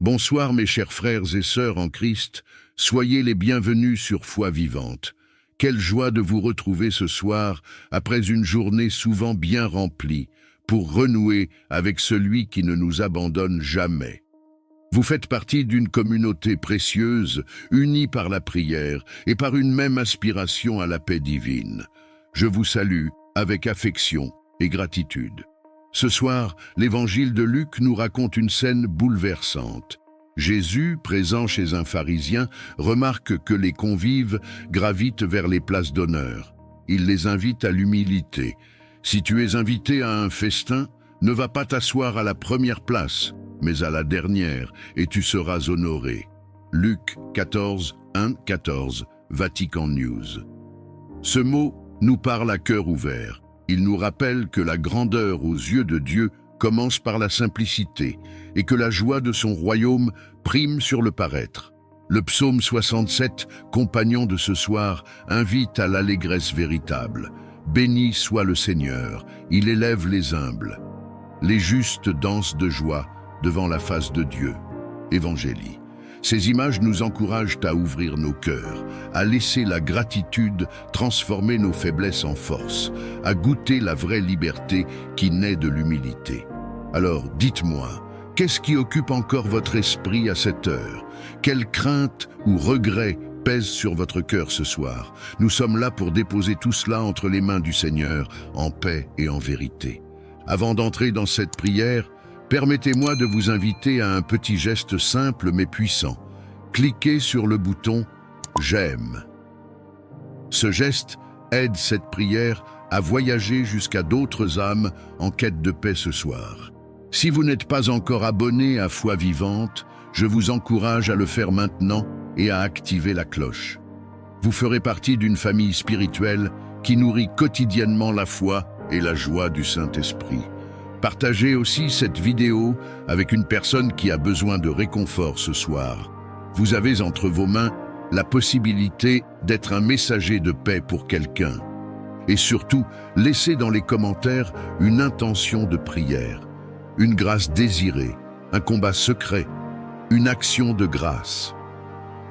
Bonsoir mes chers frères et sœurs en Christ, soyez les bienvenus sur Foi Vivante. Quelle joie de vous retrouver ce soir, après une journée souvent bien remplie, pour renouer avec celui qui ne nous abandonne jamais. Vous faites partie d'une communauté précieuse, unie par la prière et par une même aspiration à la paix divine. Je vous salue avec affection et gratitude. Ce soir, l'évangile de Luc nous raconte une scène bouleversante. Jésus, présent chez un pharisien, remarque que les convives gravitent vers les places d'honneur. Il les invite à l'humilité. Si tu es invité à un festin, ne va pas t'asseoir à la première place, mais à la dernière, et tu seras honoré. Luc 14, 1, 14, Vatican News. Ce mot nous parle à cœur ouvert. Il nous rappelle que la grandeur aux yeux de Dieu commence par la simplicité et que la joie de son royaume prime sur le paraître. Le psaume 67, compagnon de ce soir, invite à l'allégresse véritable. Béni soit le Seigneur, il élève les humbles. Les justes dansent de joie devant la face de Dieu. Évangélie. Ces images nous encouragent à ouvrir nos cœurs, à laisser la gratitude transformer nos faiblesses en force, à goûter la vraie liberté qui naît de l'humilité. Alors, dites-moi, qu'est-ce qui occupe encore votre esprit à cette heure? Quelle crainte ou regret pèse sur votre cœur ce soir? Nous sommes là pour déposer tout cela entre les mains du Seigneur, en paix et en vérité. Avant d'entrer dans cette prière, permettez-moi de vous inviter à un petit geste simple mais puissant. Cliquez sur le bouton « J'aime ». Ce geste aide cette prière à voyager jusqu'à d'autres âmes en quête de paix ce soir. Si vous n'êtes pas encore abonné à Foi Vivante, je vous encourage à le faire maintenant et à activer la cloche. Vous ferez partie d'une famille spirituelle qui nourrit quotidiennement la foi et la joie du Saint-Esprit. Partagez aussi cette vidéo avec une personne qui a besoin de réconfort ce soir. Vous avez entre vos mains la possibilité d'être un messager de paix pour quelqu'un. Et surtout, laissez dans les commentaires une intention de prière, une grâce désirée, un combat secret, une action de grâce.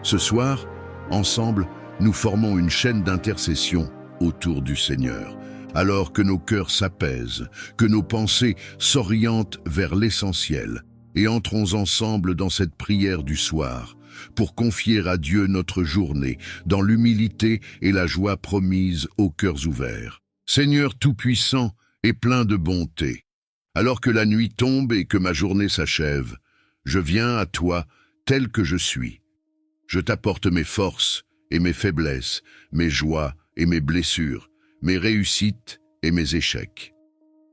Ce soir, ensemble, nous formons une chaîne d'intercession autour du Seigneur. Alors que nos cœurs s'apaisent, que nos pensées s'orientent vers l'essentiel, et entrons ensemble dans cette prière du soir, pour confier à Dieu notre journée, dans l'humilité et la joie promise aux cœurs ouverts. Seigneur Tout-Puissant et plein de bonté, alors que la nuit tombe et que ma journée s'achève, je viens à toi tel que je suis. Je t'apporte mes forces et mes faiblesses, mes joies et mes blessures, mes réussites et mes échecs.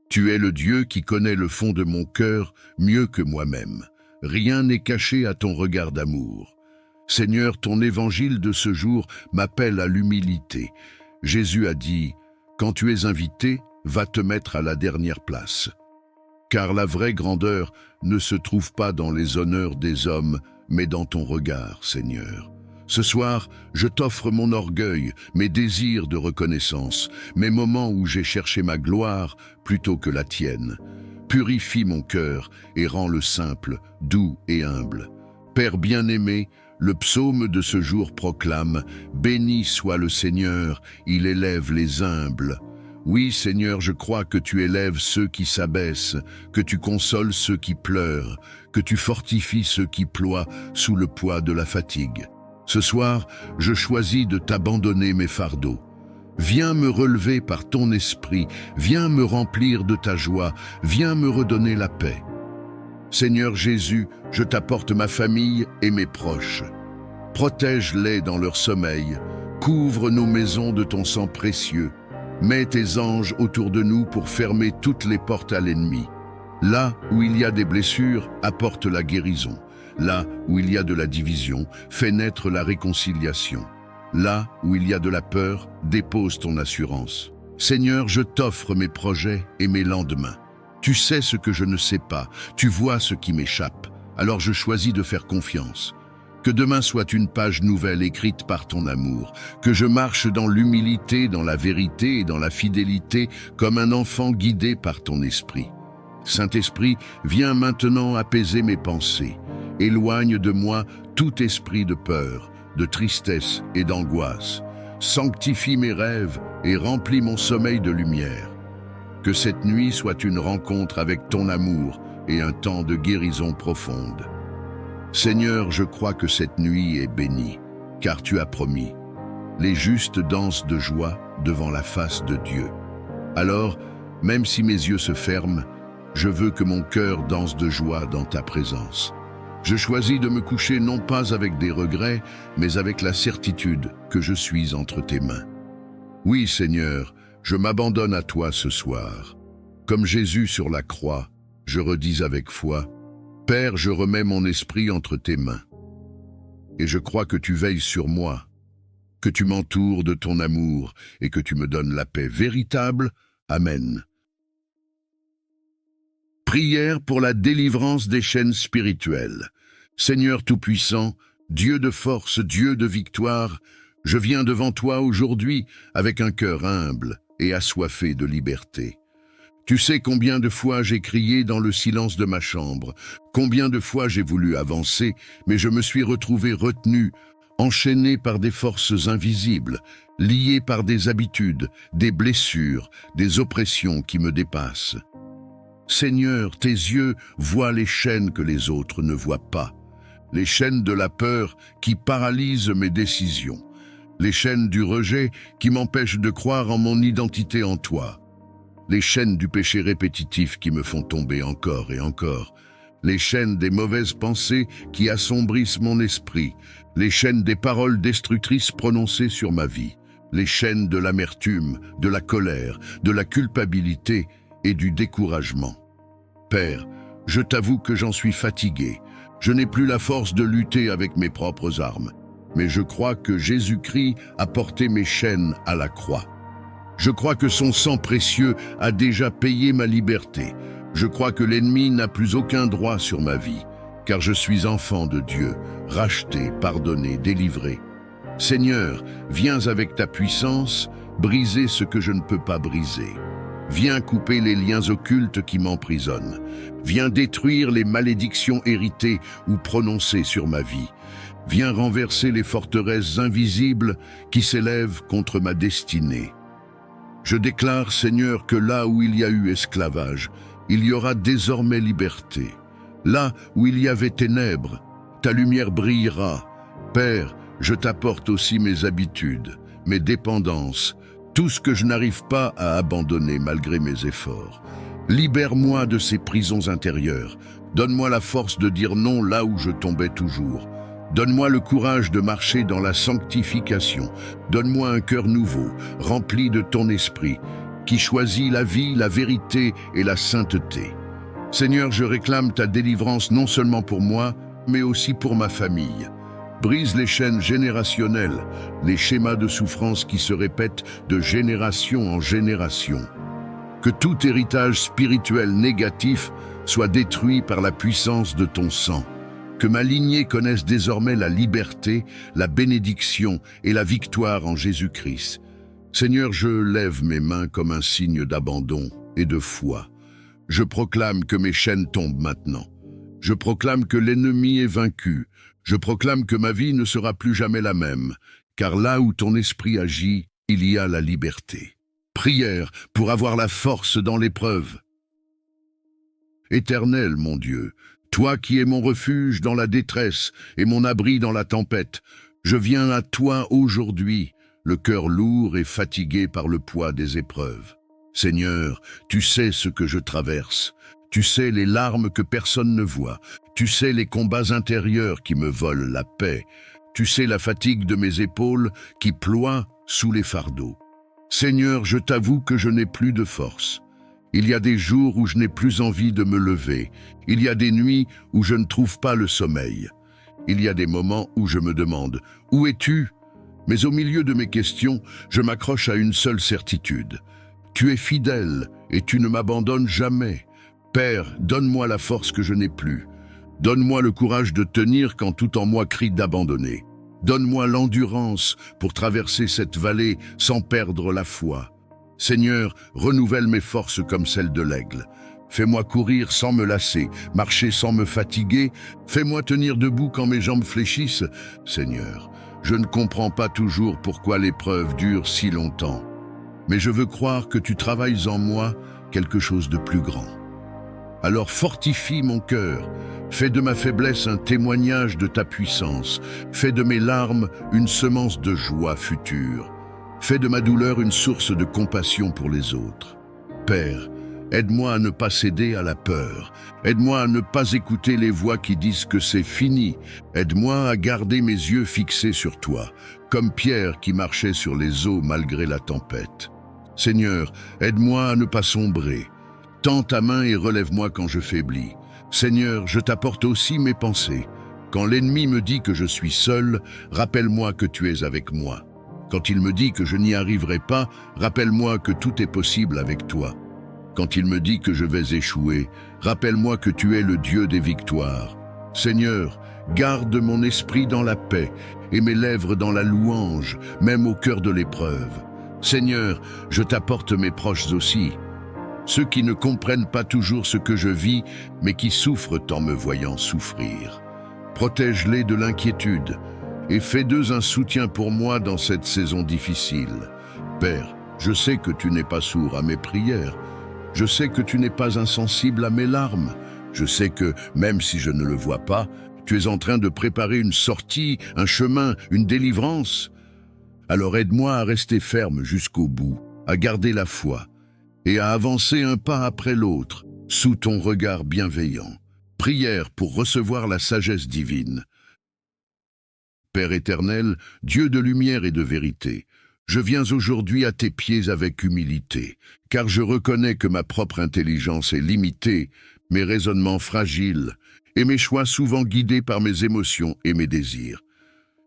Tu es le Dieu qui connaît le fond de mon cœur mieux que moi-même. Rien n'est caché à ton regard d'amour. Seigneur, ton évangile de ce jour m'appelle à l'humilité. Jésus a dit, « Quand tu es invité, va te mettre à la dernière place. » Car la vraie grandeur ne se trouve pas dans les honneurs des hommes, mais dans ton regard, Seigneur. Ce soir, je t'offre mon orgueil, mes désirs de reconnaissance, mes moments où j'ai cherché ma gloire plutôt que la tienne. Purifie mon cœur et rends-le simple, doux et humble. Père bien-aimé, le psaume de ce jour proclame « Béni soit le Seigneur, il élève les humbles ». Oui, Seigneur, je crois que tu élèves ceux qui s'abaissent, que tu consoles ceux qui pleurent, que tu fortifies ceux qui ploient sous le poids de la fatigue. Ce soir, je choisis de t'abandonner mes fardeaux. Viens me relever par ton esprit, viens me remplir de ta joie, viens me redonner la paix. Seigneur Jésus, je t'apporte ma famille et mes proches. Protège-les dans leur sommeil, couvre nos maisons de ton sang précieux. Mets tes anges autour de nous pour fermer toutes les portes à l'ennemi. Là où il y a des blessures, apporte la guérison. Là où il y a de la division, fais naître la réconciliation. Là où il y a de la peur, dépose ton assurance. Seigneur, je t'offre mes projets et mes lendemains. Tu sais ce que je ne sais pas, tu vois ce qui m'échappe. Alors je choisis de faire confiance. Que demain soit une page nouvelle écrite par ton amour. Que je marche dans l'humilité, dans la vérité et dans la fidélité, comme un enfant guidé par ton esprit. Saint-Esprit, viens maintenant apaiser mes pensées. éloigne de moi tout esprit de peur, de tristesse et d'angoisse. Sanctifie mes rêves et remplis mon sommeil de lumière. Que cette nuit soit une rencontre avec ton amour et un temps de guérison profonde. Seigneur, je crois que cette nuit est bénie, car tu as promis. Les justes dansent de joie devant la face de Dieu. Alors, même si mes yeux se ferment, je veux que mon cœur danse de joie dans ta présence. Je choisis de me coucher non pas avec des regrets, mais avec la certitude que je suis entre tes mains. Oui, Seigneur, je m'abandonne à toi ce soir. Comme Jésus sur la croix, je redis avec foi, « Père, je remets mon esprit entre tes mains. Et je crois que tu veilles sur moi, que tu m'entoures de ton amour et que tu me donnes la paix véritable. Amen. » Prière pour la délivrance des chaînes spirituelles. Seigneur Tout-Puissant, Dieu de force, Dieu de victoire, je viens devant toi aujourd'hui avec un cœur humble et assoiffé de liberté. Tu sais combien de fois j'ai crié dans le silence de ma chambre, combien de fois j'ai voulu avancer, mais je me suis retrouvé retenu, enchaîné par des forces invisibles, lié par des habitudes, des blessures, des oppressions qui me dépassent. Seigneur, tes yeux voient les chaînes que les autres ne voient pas, les chaînes de la peur qui paralysent mes décisions, les chaînes du rejet qui m'empêchent de croire en mon identité en toi, les chaînes du péché répétitif qui me font tomber encore et encore, les chaînes des mauvaises pensées qui assombrissent mon esprit, les chaînes des paroles destructrices prononcées sur ma vie, les chaînes de l'amertume, de la colère, de la culpabilité et du découragement. Père, je t'avoue que j'en suis fatigué. Je n'ai plus la force de lutter avec mes propres armes, mais je crois que Jésus-Christ a porté mes chaînes à la croix. Je crois que son sang précieux a déjà payé ma liberté. Je crois que l'ennemi n'a plus aucun droit sur ma vie, car je suis enfant de Dieu, racheté, pardonné, délivré. Seigneur, viens avec ta puissance, briser ce que je ne peux pas briser. Viens couper les liens occultes qui m'emprisonnent. Viens détruire les malédictions héritées ou prononcées sur ma vie. Viens renverser les forteresses invisibles qui s'élèvent contre ma destinée. Je déclare, Seigneur, que là où il y a eu esclavage, il y aura désormais liberté. Là où il y avait ténèbres, ta lumière brillera. Père, je t'apporte aussi mes habitudes, mes dépendances, tout ce que je n'arrive pas à abandonner malgré mes efforts. Libère-moi de ces prisons intérieures. Donne-moi la force de dire non là où je tombais toujours. Donne-moi le courage de marcher dans la sanctification. Donne-moi un cœur nouveau, rempli de ton esprit, qui choisit la vie, la vérité et la sainteté. Seigneur, je réclame ta délivrance non seulement pour moi, mais aussi pour ma famille. Brise les chaînes générationnelles, les schémas de souffrance qui se répètent de génération en génération. Que tout héritage spirituel négatif soit détruit par la puissance de ton sang. Que ma lignée connaisse désormais la liberté, la bénédiction et la victoire en Jésus-Christ. Seigneur, je lève mes mains comme un signe d'abandon et de foi. Je proclame que mes chaînes tombent maintenant. Je proclame que l'ennemi est vaincu. Je proclame que ma vie ne sera plus jamais la même, car là où ton esprit agit, il y a la liberté. Prière pour avoir la force dans l'épreuve. Éternel, mon Dieu, toi qui es mon refuge dans la détresse et mon abri dans la tempête, je viens à toi aujourd'hui, le cœur lourd et fatigué par le poids des épreuves. Seigneur, tu sais ce que je traverse. Tu sais les larmes que personne ne voit. Tu sais les combats intérieurs qui me volent la paix. Tu sais la fatigue de mes épaules qui ploient sous les fardeaux. Seigneur, je t'avoue que je n'ai plus de force. Il y a des jours où je n'ai plus envie de me lever. Il y a des nuits où je ne trouve pas le sommeil. Il y a des moments où je me demande « Où es-tu » Mais au milieu de mes questions, je m'accroche à une seule certitude. Tu es fidèle et tu ne m'abandonnes jamais. Père, donne-moi la force que je n'ai plus. Donne-moi le courage de tenir quand tout en moi crie d'abandonner. Donne-moi l'endurance pour traverser cette vallée sans perdre la foi. Seigneur, renouvelle mes forces comme celles de l'aigle. Fais-moi courir sans me lasser, marcher sans me fatiguer. Fais-moi tenir debout quand mes jambes fléchissent. Seigneur, je ne comprends pas toujours pourquoi l'épreuve dure si longtemps. Mais je veux croire que tu travailles en moi quelque chose de plus grand. Alors fortifie mon cœur, fais de ma faiblesse un témoignage de ta puissance, fais de mes larmes une semence de joie future, fais de ma douleur une source de compassion pour les autres. Père, aide-moi à ne pas céder à la peur, aide-moi à ne pas écouter les voix qui disent que c'est fini, aide-moi à garder mes yeux fixés sur toi, comme Pierre qui marchait sur les eaux malgré la tempête. Seigneur, aide-moi à ne pas sombrer. Tends ta main et relève-moi quand je faiblis. Seigneur, je t'apporte aussi mes pensées. Quand l'ennemi me dit que je suis seul, rappelle-moi que tu es avec moi. Quand il me dit que je n'y arriverai pas, rappelle-moi que tout est possible avec toi. Quand il me dit que je vais échouer, rappelle-moi que tu es le Dieu des victoires. Seigneur, garde mon esprit dans la paix et mes lèvres dans la louange, même au cœur de l'épreuve. Seigneur, je t'apporte mes proches aussi. Ceux qui ne comprennent pas toujours ce que je vis, mais qui souffrent en me voyant souffrir. Protège-les de l'inquiétude et fais d'eux un soutien pour moi dans cette saison difficile. Père, je sais que tu n'es pas sourd à mes prières. Je sais que tu n'es pas insensible à mes larmes. Je sais que, même si je ne le vois pas, tu es en train de préparer une sortie, un chemin, une délivrance. Alors aide-moi à rester ferme jusqu'au bout, à garder la foi, et à avancer un pas après l'autre, sous ton regard bienveillant. Prière pour recevoir la sagesse divine. Père éternel, Dieu de lumière et de vérité, je viens aujourd'hui à tes pieds avec humilité, car je reconnais que ma propre intelligence est limitée, mes raisonnements fragiles, et mes choix souvent guidés par mes émotions et mes désirs.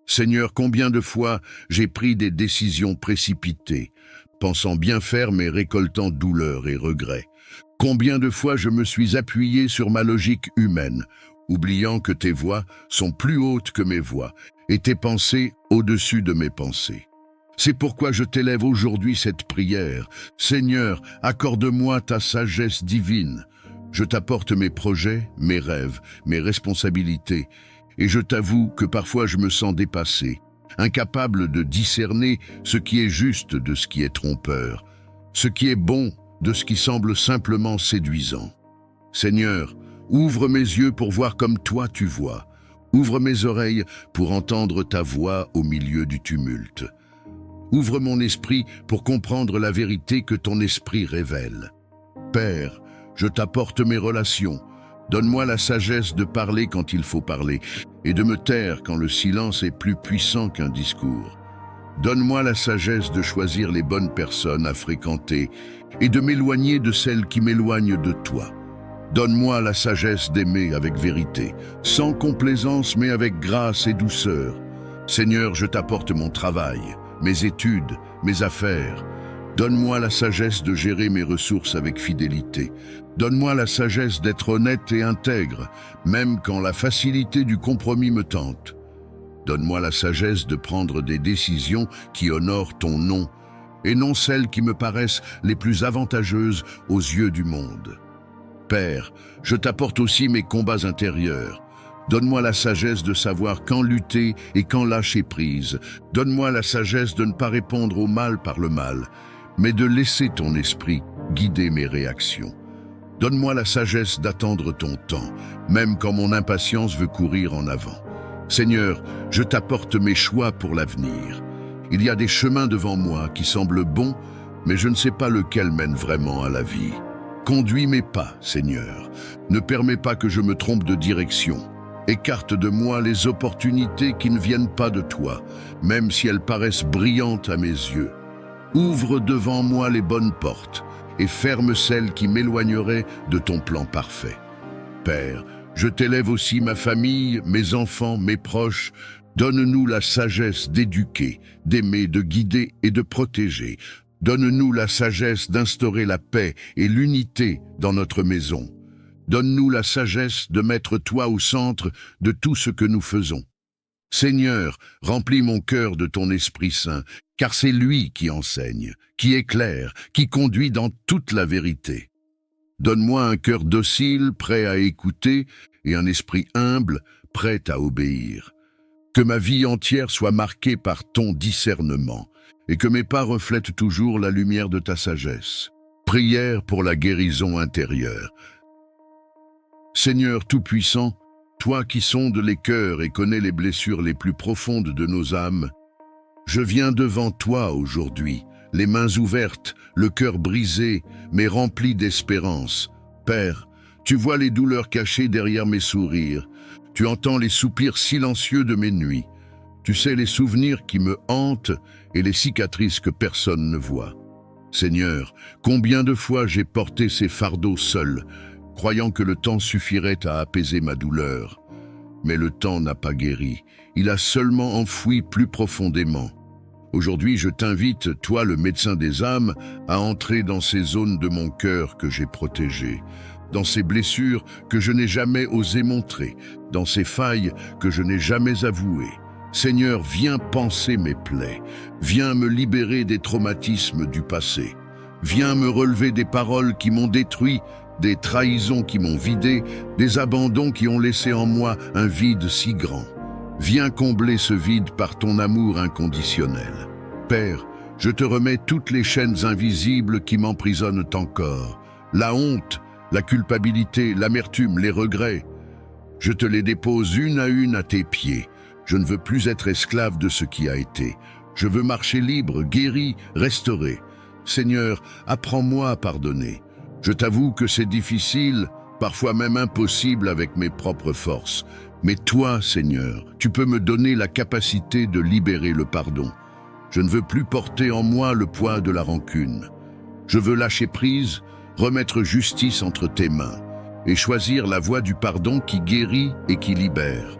Seigneur, combien de fois j'ai pris des décisions précipitées, pensant bien faire mais récoltant douleur et regret. Combien de fois je me suis appuyé sur ma logique humaine, oubliant que tes voies sont plus hautes que mes voies et tes pensées au-dessus de mes pensées. C'est pourquoi je t'élève aujourd'hui cette prière. Seigneur, accorde-moi ta sagesse divine. Je t'apporte mes projets, mes rêves, mes responsabilités, et je t'avoue que parfois je me sens dépassé, incapable de discerner ce qui est juste de ce qui est trompeur, ce qui est bon de ce qui semble simplement séduisant. Seigneur, ouvre mes yeux pour voir comme toi tu vois. Ouvre mes oreilles pour entendre ta voix au milieu du tumulte. Ouvre mon esprit pour comprendre la vérité que ton esprit révèle. Père, je t'apporte mes relations. Donne-moi la sagesse de parler quand il faut parler et de me taire quand le silence est plus puissant qu'un discours. Donne-moi la sagesse de choisir les bonnes personnes à fréquenter et de m'éloigner de celles qui m'éloignent de toi. Donne-moi la sagesse d'aimer avec vérité, sans complaisance mais avec grâce et douceur. Seigneur, je t'apporte mon travail, mes études, mes affaires. Donne-moi la sagesse de gérer mes ressources avec fidélité. Donne-moi la sagesse d'être honnête et intègre, même quand la facilité du compromis me tente. Donne-moi la sagesse de prendre des décisions qui honorent ton nom, et non celles qui me paraissent les plus avantageuses aux yeux du monde. Père, je t'apporte aussi mes combats intérieurs. Donne-moi la sagesse de savoir quand lutter et quand lâcher prise. Donne-moi la sagesse de ne pas répondre au mal par le mal, mais de laisser ton esprit guider mes réactions. Donne-moi la sagesse d'attendre ton temps, même quand mon impatience veut courir en avant. Seigneur, je t'apporte mes choix pour l'avenir. Il y a des chemins devant moi qui semblent bons, mais je ne sais pas lequel mène vraiment à la vie. Conduis mes pas, Seigneur. Ne permets pas que je me trompe de direction. Écarte de moi les opportunités qui ne viennent pas de toi, même si elles paraissent brillantes à mes yeux. Ouvre devant moi les bonnes portes et ferme celles qui m'éloigneraient de ton plan parfait. Père, je t'élève aussi ma famille, mes enfants, mes proches. Donne-nous la sagesse d'éduquer, d'aimer, de guider et de protéger. Donne-nous la sagesse d'instaurer la paix et l'unité dans notre maison. Donne-nous la sagesse de mettre toi au centre de tout ce que nous faisons. Seigneur, remplis mon cœur de ton Esprit Saint, car c'est lui qui enseigne, qui éclaire, qui conduit dans toute la vérité. Donne-moi un cœur docile, prêt à écouter, et un esprit humble, prêt à obéir. Que ma vie entière soit marquée par ton discernement, et que mes pas reflètent toujours la lumière de ta sagesse. Prière pour la guérison intérieure. Seigneur Tout-Puissant, toi qui sondes les cœurs et connais les blessures les plus profondes de nos âmes, je viens devant toi aujourd'hui, les mains ouvertes, le cœur brisé, mais rempli d'espérance. Père, tu vois les douleurs cachées derrière mes sourires, tu entends les soupirs silencieux de mes nuits, tu sais les souvenirs qui me hantent et les cicatrices que personne ne voit. Seigneur, combien de fois j'ai porté ces fardeaux seul, croyant que le temps suffirait à apaiser ma douleur. Mais le temps n'a pas guéri, il a seulement enfoui plus profondément. Aujourd'hui, je t'invite, toi le médecin des âmes, à entrer dans ces zones de mon cœur que j'ai protégées, dans ces blessures que je n'ai jamais osé montrer, dans ces failles que je n'ai jamais avouées. Seigneur, viens panser mes plaies, viens me libérer des traumatismes du passé, viens me relever des paroles qui m'ont détruit, des trahisons qui m'ont vidé, des abandons qui ont laissé en moi un vide si grand. Viens combler ce vide par ton amour inconditionnel. Père, je te remets toutes les chaînes invisibles qui m'emprisonnent encore. La honte, la culpabilité, l'amertume, les regrets. Je te les dépose une à tes pieds. Je ne veux plus être esclave de ce qui a été. Je veux marcher libre, guéri, restauré. Seigneur, apprends-moi à pardonner. Je t'avoue que c'est difficile, parfois même impossible avec mes propres forces. Mais toi, Seigneur, tu peux me donner la capacité de libérer le pardon. Je ne veux plus porter en moi le poids de la rancune. Je veux lâcher prise, remettre justice entre tes mains et choisir la voie du pardon qui guérit et qui libère.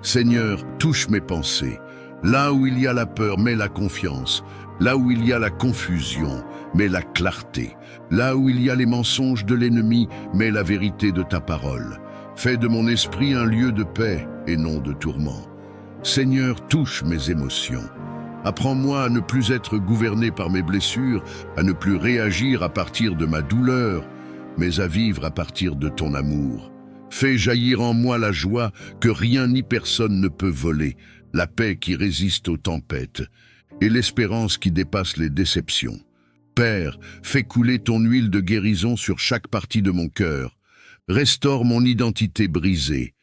Seigneur, touche mes pensées. Là où il y a la peur, mets la confiance. Là où il y a la confusion, mets la clarté. Là où il y a les mensonges de l'ennemi, mets la vérité de ta parole. Fais de mon esprit un lieu de paix et non de tourment. Seigneur, touche mes émotions. Apprends-moi à ne plus être gouverné par mes blessures, à ne plus réagir à partir de ma douleur, mais à vivre à partir de ton amour. Fais jaillir en moi la joie que rien ni personne ne peut voler, la paix qui résiste aux tempêtes et l'espérance qui dépasse les déceptions. Père, fais couler ton huile de guérison sur chaque partie de mon cœur. Restaure mon identité brisée.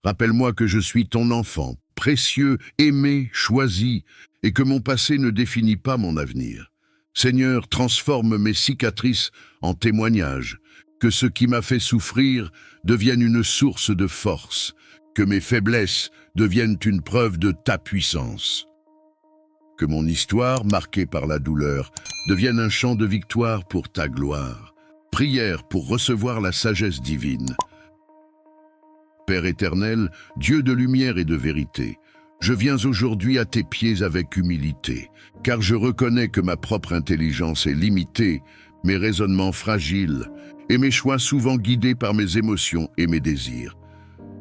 Rappelle-moi que je suis ton enfant, précieux, aimé, choisi, et que mon passé ne définit pas mon avenir. Seigneur, transforme mes cicatrices en témoignages, que ce qui m'a fait souffrir devienne une source de force, que mes faiblesses deviennent une preuve de ta puissance. Que mon histoire, marquée par la douleur, devienne un chant de victoire pour ta gloire. Prière pour recevoir la sagesse divine. Père éternel, Dieu de lumière et de vérité, je viens aujourd'hui à tes pieds avec humilité, car je reconnais que ma propre intelligence est limitée, mes raisonnements fragiles, et mes choix souvent guidés par mes émotions et mes désirs.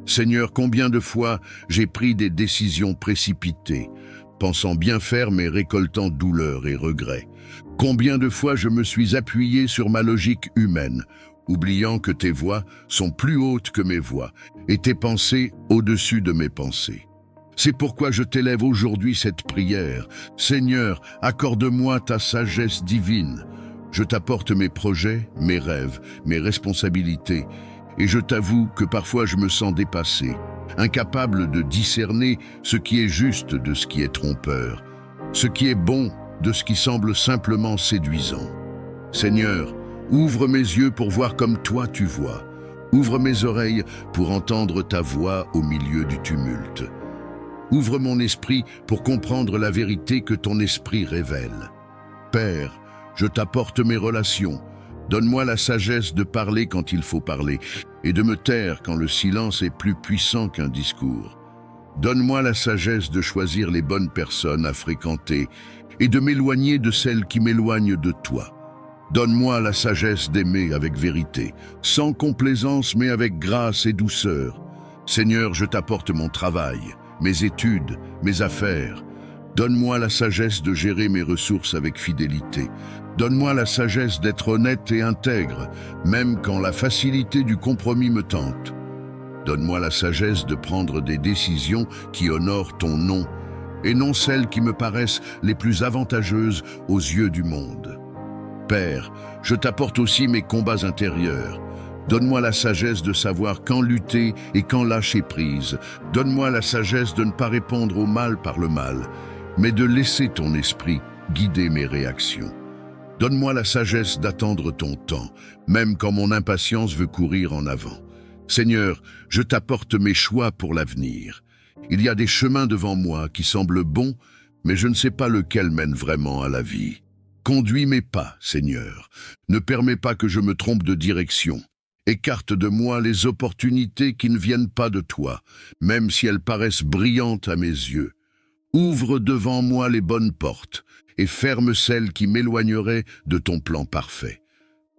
Seigneur, combien de fois j'ai pris des décisions précipitées, pensant bien faire mais récoltant douleur et regret. Combien de fois je me suis appuyé sur ma logique humaine, oubliant que tes voies sont plus hautes que mes voies et tes pensées au-dessus de mes pensées. C'est pourquoi je t'élève aujourd'hui cette prière. Seigneur, accorde-moi ta sagesse divine. Je t'apporte mes projets, mes rêves, mes responsabilités, et je t'avoue que parfois je me sens dépassé, incapable de discerner ce qui est juste de ce qui est trompeur, ce qui est bon de ce qui semble simplement séduisant. Seigneur, ouvre mes yeux pour voir comme toi tu vois. Ouvre mes oreilles pour entendre ta voix au milieu du tumulte. Ouvre mon esprit pour comprendre la vérité que ton esprit révèle. Père, je t'apporte mes relations. Donne-moi la sagesse de parler quand il faut parler et de me taire quand le silence est plus puissant qu'un discours. Donne-moi la sagesse de choisir les bonnes personnes à fréquenter et de m'éloigner de celles qui m'éloignent de toi. Donne-moi la sagesse d'aimer avec vérité, sans complaisance mais avec grâce et douceur. Seigneur, je t'apporte mon travail, mes études, mes affaires. Donne-moi la sagesse de gérer mes ressources avec fidélité. Donne-moi la sagesse d'être honnête et intègre, même quand la facilité du compromis me tente. Donne-moi la sagesse de prendre des décisions qui honorent ton nom, et non celles qui me paraissent les plus avantageuses aux yeux du monde. Père, je t'apporte aussi mes combats intérieurs. Donne-moi la sagesse de savoir quand lutter et quand lâcher prise. Donne-moi la sagesse de ne pas répondre au mal par le mal, mais de laisser ton esprit guider mes réactions. Donne-moi la sagesse d'attendre ton temps, même quand mon impatience veut courir en avant. Seigneur, je t'apporte mes choix pour l'avenir. Il y a des chemins devant moi qui semblent bons, mais je ne sais pas lequel mène vraiment à la vie. Conduis mes pas, Seigneur. Ne permets pas que je me trompe de direction. Écarte de moi les opportunités qui ne viennent pas de toi, même si elles paraissent brillantes à mes yeux. Ouvre devant moi les bonnes portes et ferme celles qui m'éloigneraient de ton plan parfait.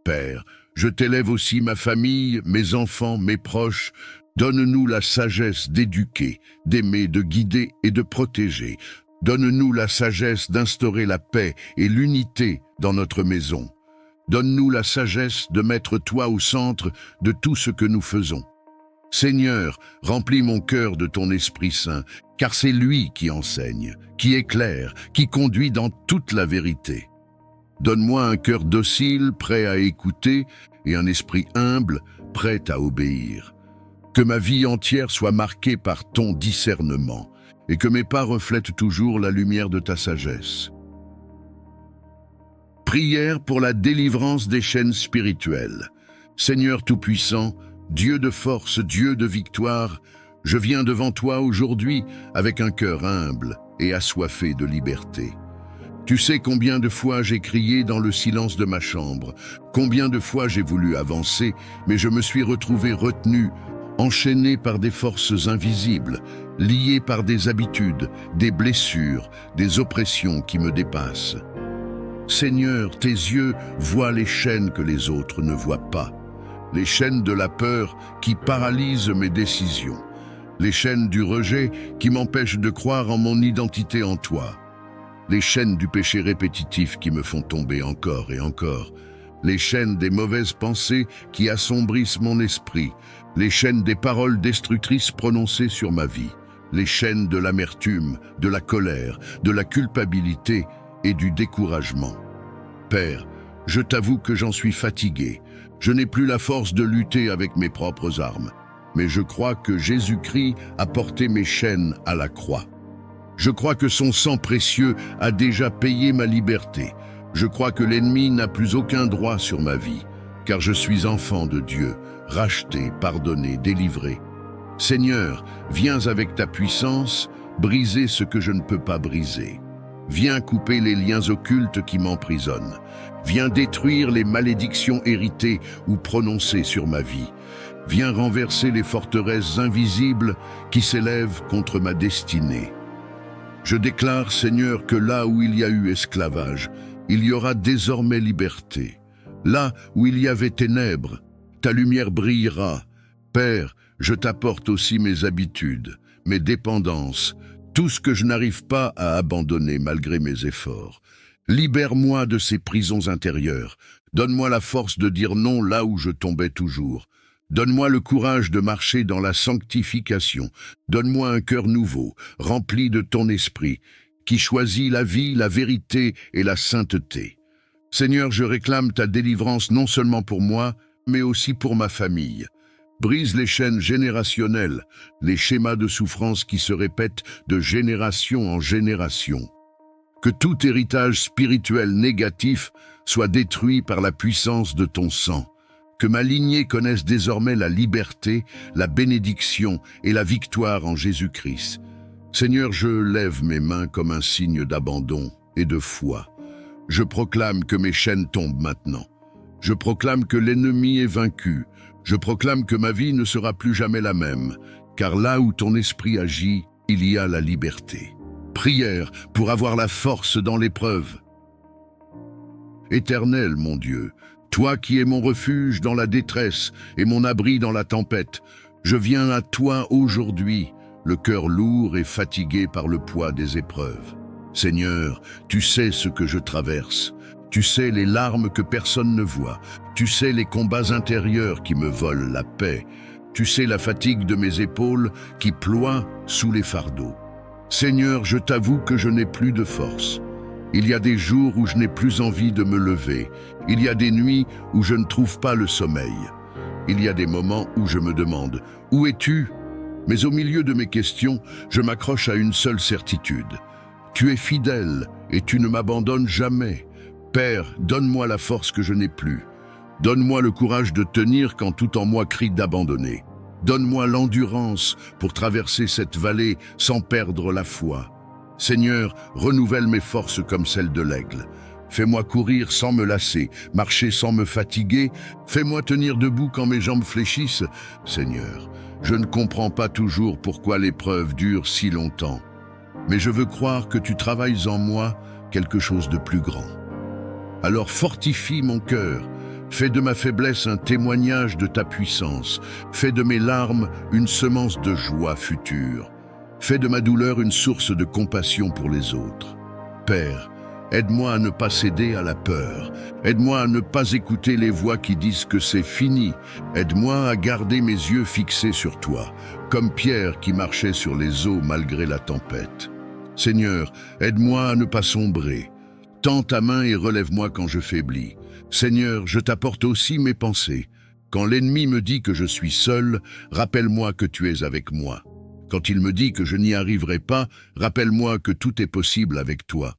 Père, je t'élève aussi ma famille, mes enfants, mes proches. Donne-nous la sagesse d'éduquer, d'aimer, de guider et de protéger. Donne-nous la sagesse d'instaurer la paix et l'unité dans notre maison. Donne-nous la sagesse de mettre toi au centre de tout ce que nous faisons. Seigneur, remplis mon cœur de ton Esprit Saint, car c'est lui qui enseigne, qui éclaire, qui conduit dans toute la vérité. Donne-moi un cœur docile, prêt à écouter, et un esprit humble, prêt à obéir. Que ma vie entière soit marquée par ton discernement, et que mes pas reflètent toujours la lumière de ta sagesse. Prière pour la délivrance des chaînes spirituelles. Seigneur Tout-Puissant, Dieu de force, Dieu de victoire, je viens devant toi aujourd'hui avec un cœur humble et assoiffé de liberté. Tu sais combien de fois j'ai crié dans le silence de ma chambre, combien de fois j'ai voulu avancer, mais je me suis retrouvé retenu, enchaîné par des forces invisibles, lié par des habitudes, des blessures, des oppressions qui me dépassent. Seigneur, tes yeux voient les chaînes que les autres ne voient pas, les chaînes de la peur qui paralysent mes décisions, les chaînes du rejet qui m'empêchent de croire en mon identité en toi, les chaînes du péché répétitif qui me font tomber encore et encore, les chaînes des mauvaises pensées qui assombrissent mon esprit, les chaînes des paroles destructrices prononcées sur ma vie, les chaînes de l'amertume, de la colère, de la culpabilité et du découragement. Père, je t'avoue que j'en suis fatigué. Je n'ai plus la force de lutter avec mes propres armes, mais je crois que Jésus-Christ a porté mes chaînes à la croix. Je crois que son sang précieux a déjà payé ma liberté. Je crois que l'ennemi n'a plus aucun droit sur ma vie, car je suis enfant de Dieu, racheté, pardonné, délivré. Seigneur, viens avec ta puissance, briser ce que je ne peux pas briser. Viens couper les liens occultes qui m'emprisonnent. Viens détruire les malédictions héritées ou prononcées sur ma vie. Viens renverser les forteresses invisibles qui s'élèvent contre ma destinée. Je déclare, Seigneur, que là où il y a eu esclavage, il y aura désormais liberté. Là où il y avait ténèbres, ta lumière brillera. Père, je t'apporte aussi mes habitudes, mes dépendances, tout ce que je n'arrive pas à abandonner malgré mes efforts. Libère-moi de ces prisons intérieures. Donne-moi la force de dire non là où je tombais toujours. Donne-moi le courage de marcher dans la sanctification. Donne-moi un cœur nouveau, rempli de ton esprit, qui choisit la vie, la vérité et la sainteté. Seigneur, je réclame ta délivrance non seulement pour moi, mais aussi pour ma famille. Brise les chaînes générationnelles, les schémas de souffrance qui se répètent de génération en génération. Que tout héritage spirituel négatif soit détruit par la puissance de ton sang. Que ma lignée connaisse désormais la liberté, la bénédiction et la victoire en Jésus-Christ. Seigneur, je lève mes mains comme un signe d'abandon et de foi. Je proclame que mes chaînes tombent maintenant. Je proclame que l'ennemi est vaincu. Je proclame que ma vie ne sera plus jamais la même, car là où ton esprit agit, il y a la liberté. Prière pour avoir la force dans l'épreuve. Éternel, mon Dieu, toi qui es mon refuge dans la détresse et mon abri dans la tempête, je viens à toi aujourd'hui, le cœur lourd et fatigué par le poids des épreuves. Seigneur, tu sais ce que je traverse. Tu sais les larmes que personne ne voit. Tu sais les combats intérieurs qui me volent la paix. Tu sais la fatigue de mes épaules qui ploient sous les fardeaux. Seigneur, je t'avoue que je n'ai plus de force. Il y a des jours où je n'ai plus envie de me lever. Il y a des nuits où je ne trouve pas le sommeil. Il y a des moments où je me demande « Où es-tu » Mais au milieu de mes questions, je m'accroche à une seule certitude. Tu es fidèle et tu ne m'abandonnes jamais. Père, donne-moi la force que je n'ai plus. Donne-moi le courage de tenir quand tout en moi crie d'abandonner. Donne-moi l'endurance pour traverser cette vallée sans perdre la foi. Seigneur, renouvelle mes forces comme celles de l'aigle. Fais-moi courir sans me lasser, marcher sans me fatiguer. Fais-moi tenir debout quand mes jambes fléchissent. Seigneur, je ne comprends pas toujours pourquoi l'épreuve dure si longtemps. Mais je veux croire que tu travailles en moi quelque chose de plus grand. Alors fortifie mon cœur. Fais de ma faiblesse un témoignage de ta puissance. Fais de mes larmes une semence de joie future. Fais de ma douleur une source de compassion pour les autres. Père, aide-moi à ne pas céder à la peur. Aide-moi à ne pas écouter les voix qui disent que c'est fini. Aide-moi à garder mes yeux fixés sur toi, comme Pierre qui marchait sur les eaux malgré la tempête. Seigneur, aide-moi à ne pas sombrer. Tends ta main et relève-moi quand je faiblis. Seigneur, je t'apporte aussi mes pensées. Quand l'ennemi me dit que je suis seul, rappelle-moi que tu es avec moi. Quand il me dit que je n'y arriverai pas, rappelle-moi que tout est possible avec toi.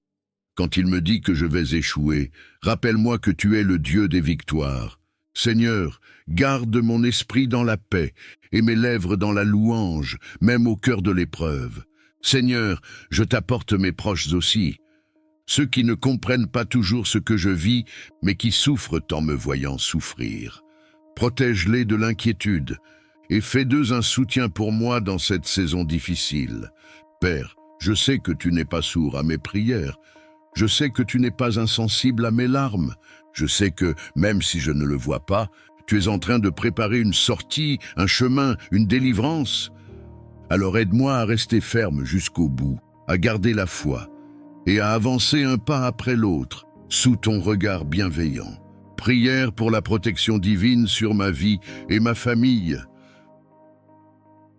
Quand il me dit que je vais échouer, rappelle-moi que tu es le Dieu des victoires. Seigneur, garde mon esprit dans la paix et mes lèvres dans la louange, même au cœur de l'épreuve. Seigneur, je t'apporte mes proches aussi. Ceux qui ne comprennent pas toujours ce que je vis, mais qui souffrent en me voyant souffrir. Protège-les de l'inquiétude et fais d'eux un soutien pour moi dans cette saison difficile. Père, je sais que tu n'es pas sourd à mes prières. Je sais que tu n'es pas insensible à mes larmes. Je sais que, même si je ne le vois pas, tu es en train de préparer une sortie, un chemin, une délivrance. Alors aide-moi à rester ferme jusqu'au bout, à garder la foi et à avancer un pas après l'autre, sous ton regard bienveillant. Prière pour la protection divine sur ma vie et ma famille.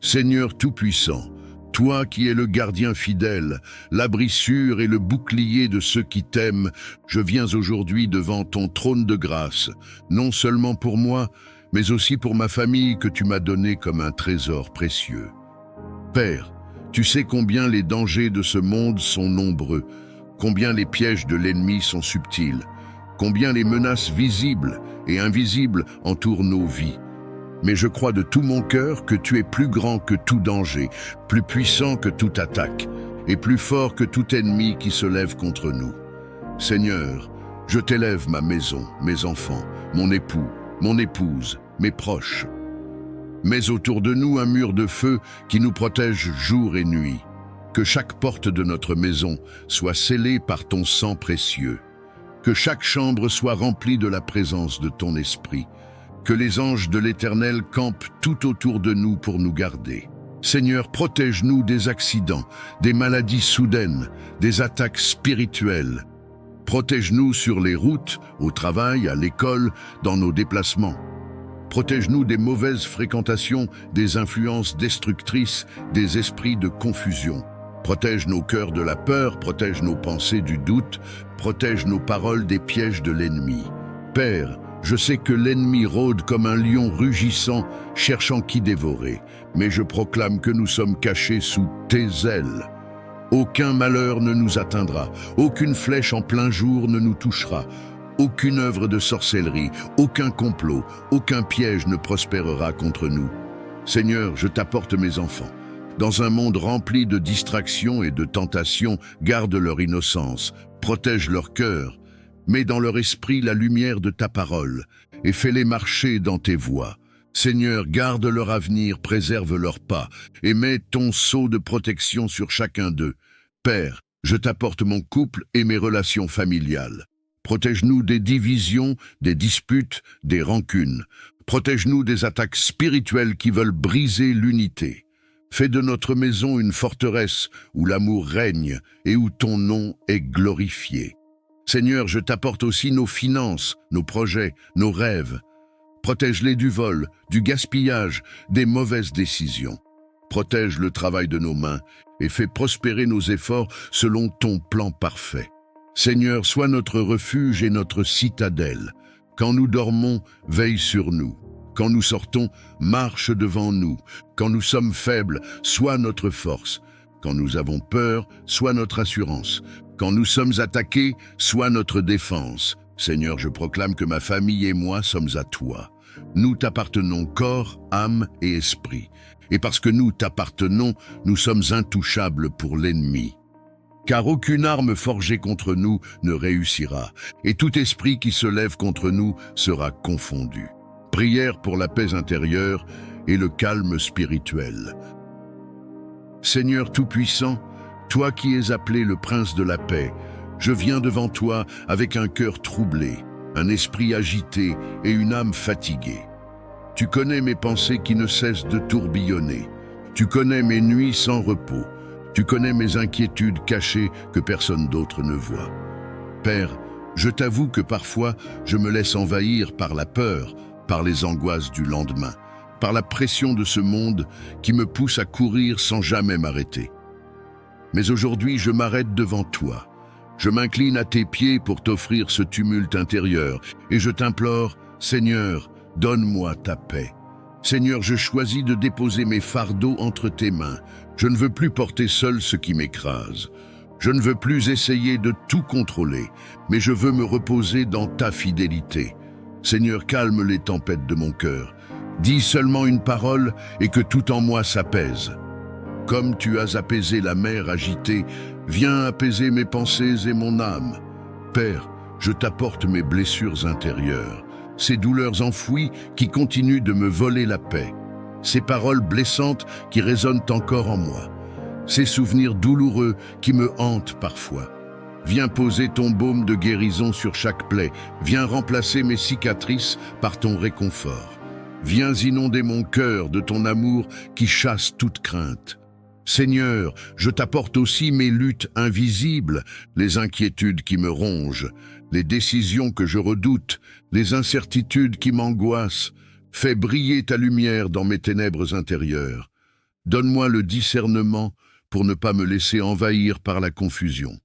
Seigneur Tout-Puissant, toi qui es le gardien fidèle, l'abri sûr et le bouclier de ceux qui t'aiment, je viens aujourd'hui devant ton trône de grâce, non seulement pour moi, mais aussi pour ma famille que tu m'as donnée comme un trésor précieux. Père, tu sais combien les dangers de ce monde sont nombreux, combien les pièges de l'ennemi sont subtils, combien les menaces visibles et invisibles entourent nos vies. Mais je crois de tout mon cœur que tu es plus grand que tout danger, plus puissant que toute attaque, et plus fort que tout ennemi qui se lève contre nous. Seigneur, je t'élève ma maison, mes enfants, mon époux, mon épouse, mes proches. Mets autour de nous un mur de feu qui nous protège jour et nuit. Que chaque porte de notre maison soit scellée par ton sang précieux. Que chaque chambre soit remplie de la présence de ton esprit. Que les anges de l'Éternel campent tout autour de nous pour nous garder. Seigneur, protège-nous des accidents, des maladies soudaines, des attaques spirituelles. Protège-nous sur les routes, au travail, à l'école, dans nos déplacements. Protège-nous des mauvaises fréquentations, des influences destructrices, des esprits de confusion. Protège nos cœurs de la peur, protège nos pensées du doute, protège nos paroles des pièges de l'ennemi. Père, je sais que l'ennemi rôde comme un lion rugissant, cherchant qui dévorer, mais je proclame que nous sommes cachés sous tes ailes. Aucun malheur ne nous atteindra, aucune flèche en plein jour ne nous touchera. Aucune œuvre de sorcellerie, aucun complot, aucun piège ne prospérera contre nous. Seigneur, je t'apporte mes enfants. Dans un monde rempli de distractions et de tentations, garde leur innocence, protège leur cœur, mets dans leur esprit la lumière de ta parole et fais-les marcher dans tes voies. Seigneur, garde leur avenir, préserve leurs pas et mets ton sceau de protection sur chacun d'eux. Père, je t'apporte mon couple et mes relations familiales. Protège-nous des divisions, des disputes, des rancunes. Protège-nous des attaques spirituelles qui veulent briser l'unité. Fais de notre maison une forteresse où l'amour règne et où ton nom est glorifié. Seigneur, je t'apporte aussi nos finances, nos projets, nos rêves. Protège-les du vol, du gaspillage, des mauvaises décisions. Protège le travail de nos mains et fais prospérer nos efforts selon ton plan parfait. Seigneur, sois notre refuge et notre citadelle. Quand nous dormons, veille sur nous. Quand nous sortons, marche devant nous. Quand nous sommes faibles, sois notre force. Quand nous avons peur, sois notre assurance. Quand nous sommes attaqués, sois notre défense. Seigneur, je proclame que ma famille et moi sommes à toi. Nous t'appartenons corps, âme et esprit. Et parce que nous t'appartenons, nous sommes intouchables pour l'ennemi. Car aucune arme forgée contre nous ne réussira, et tout esprit qui se lève contre nous sera confondu. Prière pour la paix intérieure et le calme spirituel. Seigneur Tout-Puissant, toi qui es appelé le Prince de la paix, je viens devant toi avec un cœur troublé, un esprit agité et une âme fatiguée. Tu connais mes pensées qui ne cessent de tourbillonner. Tu connais mes nuits sans repos. Tu connais mes inquiétudes cachées que personne d'autre ne voit. Père, je t'avoue que parfois je me laisse envahir par la peur, par les angoisses du lendemain, par la pression de ce monde qui me pousse à courir sans jamais m'arrêter. Mais aujourd'hui, je m'arrête devant toi. Je m'incline à tes pieds pour t'offrir ce tumulte intérieur et je t'implore, Seigneur, donne-moi ta paix. Seigneur, je choisis de déposer mes fardeaux entre tes mains. Je ne veux plus porter seul ce qui m'écrase. Je ne veux plus essayer de tout contrôler, mais je veux me reposer dans ta fidélité. Seigneur, calme les tempêtes de mon cœur. Dis seulement une parole et que tout en moi s'apaise. Comme tu as apaisé la mer agitée, viens apaiser mes pensées et mon âme. Père, je t'apporte mes blessures intérieures, ces douleurs enfouies qui continuent de me voler la paix, ces paroles blessantes qui résonnent encore en moi, ces souvenirs douloureux qui me hantent parfois. Viens poser ton baume de guérison sur chaque plaie, viens remplacer mes cicatrices par ton réconfort. Viens inonder mon cœur de ton amour qui chasse toute crainte. Seigneur, je t'apporte aussi mes luttes invisibles, les inquiétudes qui me rongent, les décisions que je redoute, les incertitudes qui m'angoissent. Fais briller ta lumière dans mes ténèbres intérieures. Donne-moi le discernement pour ne pas me laisser envahir par la confusion.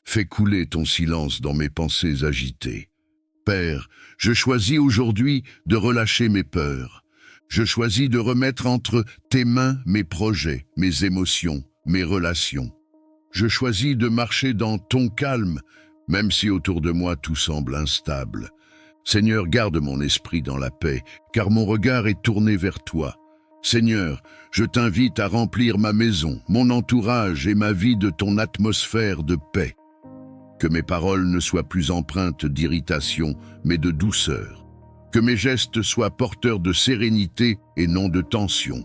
Fais couler ton silence dans mes pensées agitées. Père, je choisis aujourd'hui de relâcher mes peurs. Je choisis de remettre entre tes mains mes projets, mes émotions, mes relations. Je choisis de marcher dans ton calme, même si autour de moi tout semble instable. Seigneur, garde mon esprit dans la paix, car mon regard est tourné vers toi. Seigneur, je t'invite à remplir ma maison, mon entourage et ma vie de ton atmosphère de paix. Que mes paroles ne soient plus empreintes d'irritation, mais de douceur. Que mes gestes soient porteurs de sérénité et non de tension.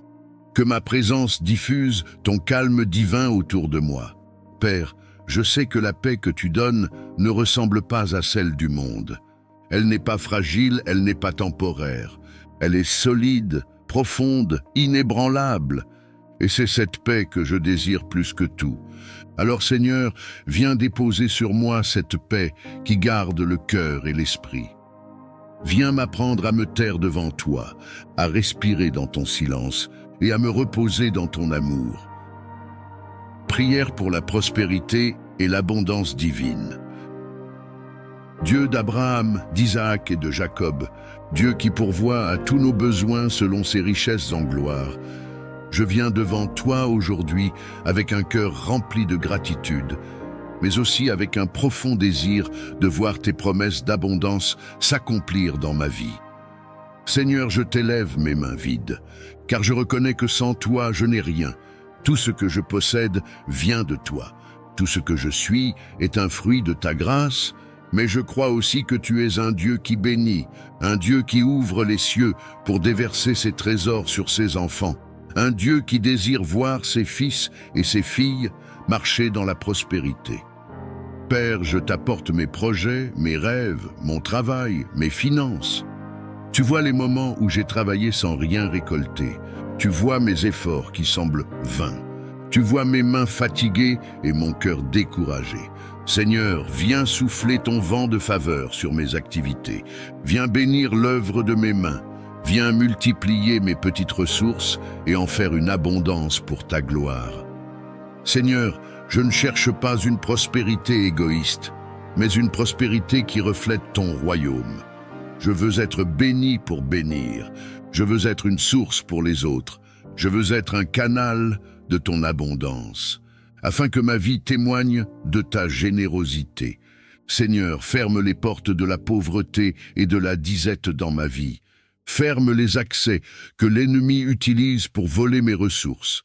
Que ma présence diffuse ton calme divin autour de moi. Père, je sais que la paix que tu donnes ne ressemble pas à celle du monde. Elle n'est pas fragile, elle n'est pas temporaire. Elle est solide, profonde, inébranlable. Et c'est cette paix que je désire plus que tout. Alors Seigneur, viens déposer sur moi cette paix qui garde le cœur et l'esprit. Viens m'apprendre à me taire devant toi, à respirer dans ton silence et à me reposer dans ton amour. Prière pour la prospérité et l'abondance divine. Dieu d'Abraham, d'Isaac et de Jacob, Dieu qui pourvoit à tous nos besoins selon ses richesses en gloire, je viens devant toi aujourd'hui avec un cœur rempli de gratitude, mais aussi avec un profond désir de voir tes promesses d'abondance s'accomplir dans ma vie. Seigneur, je t'élève mes mains vides, car je reconnais que sans toi, je n'ai rien. Tout ce que je possède vient de toi. Tout ce que je suis est un fruit de ta grâce, mais je crois aussi que tu es un Dieu qui bénit, un Dieu qui ouvre les cieux pour déverser ses trésors sur ses enfants, un Dieu qui désire voir ses fils et ses filles marcher dans la prospérité. Père, je t'apporte mes projets, mes rêves, mon travail, mes finances. Tu vois les moments où j'ai travaillé sans rien récolter, Tu vois mes efforts qui semblent vains. Tu vois mes mains fatiguées et mon cœur découragé. Seigneur, viens souffler ton vent de faveur sur mes activités. Viens bénir l'œuvre de mes mains. Viens multiplier mes petites ressources et en faire une abondance pour ta gloire. Seigneur, je ne cherche pas une prospérité égoïste, mais une prospérité qui reflète ton royaume. Je veux être béni pour bénir. Je veux être une source pour les autres. Je veux être un canal de ton abondance, afin que ma vie témoigne de ta générosité. Seigneur, ferme les portes de la pauvreté et de la disette dans ma vie. Ferme les accès que l'ennemi utilise pour voler mes ressources.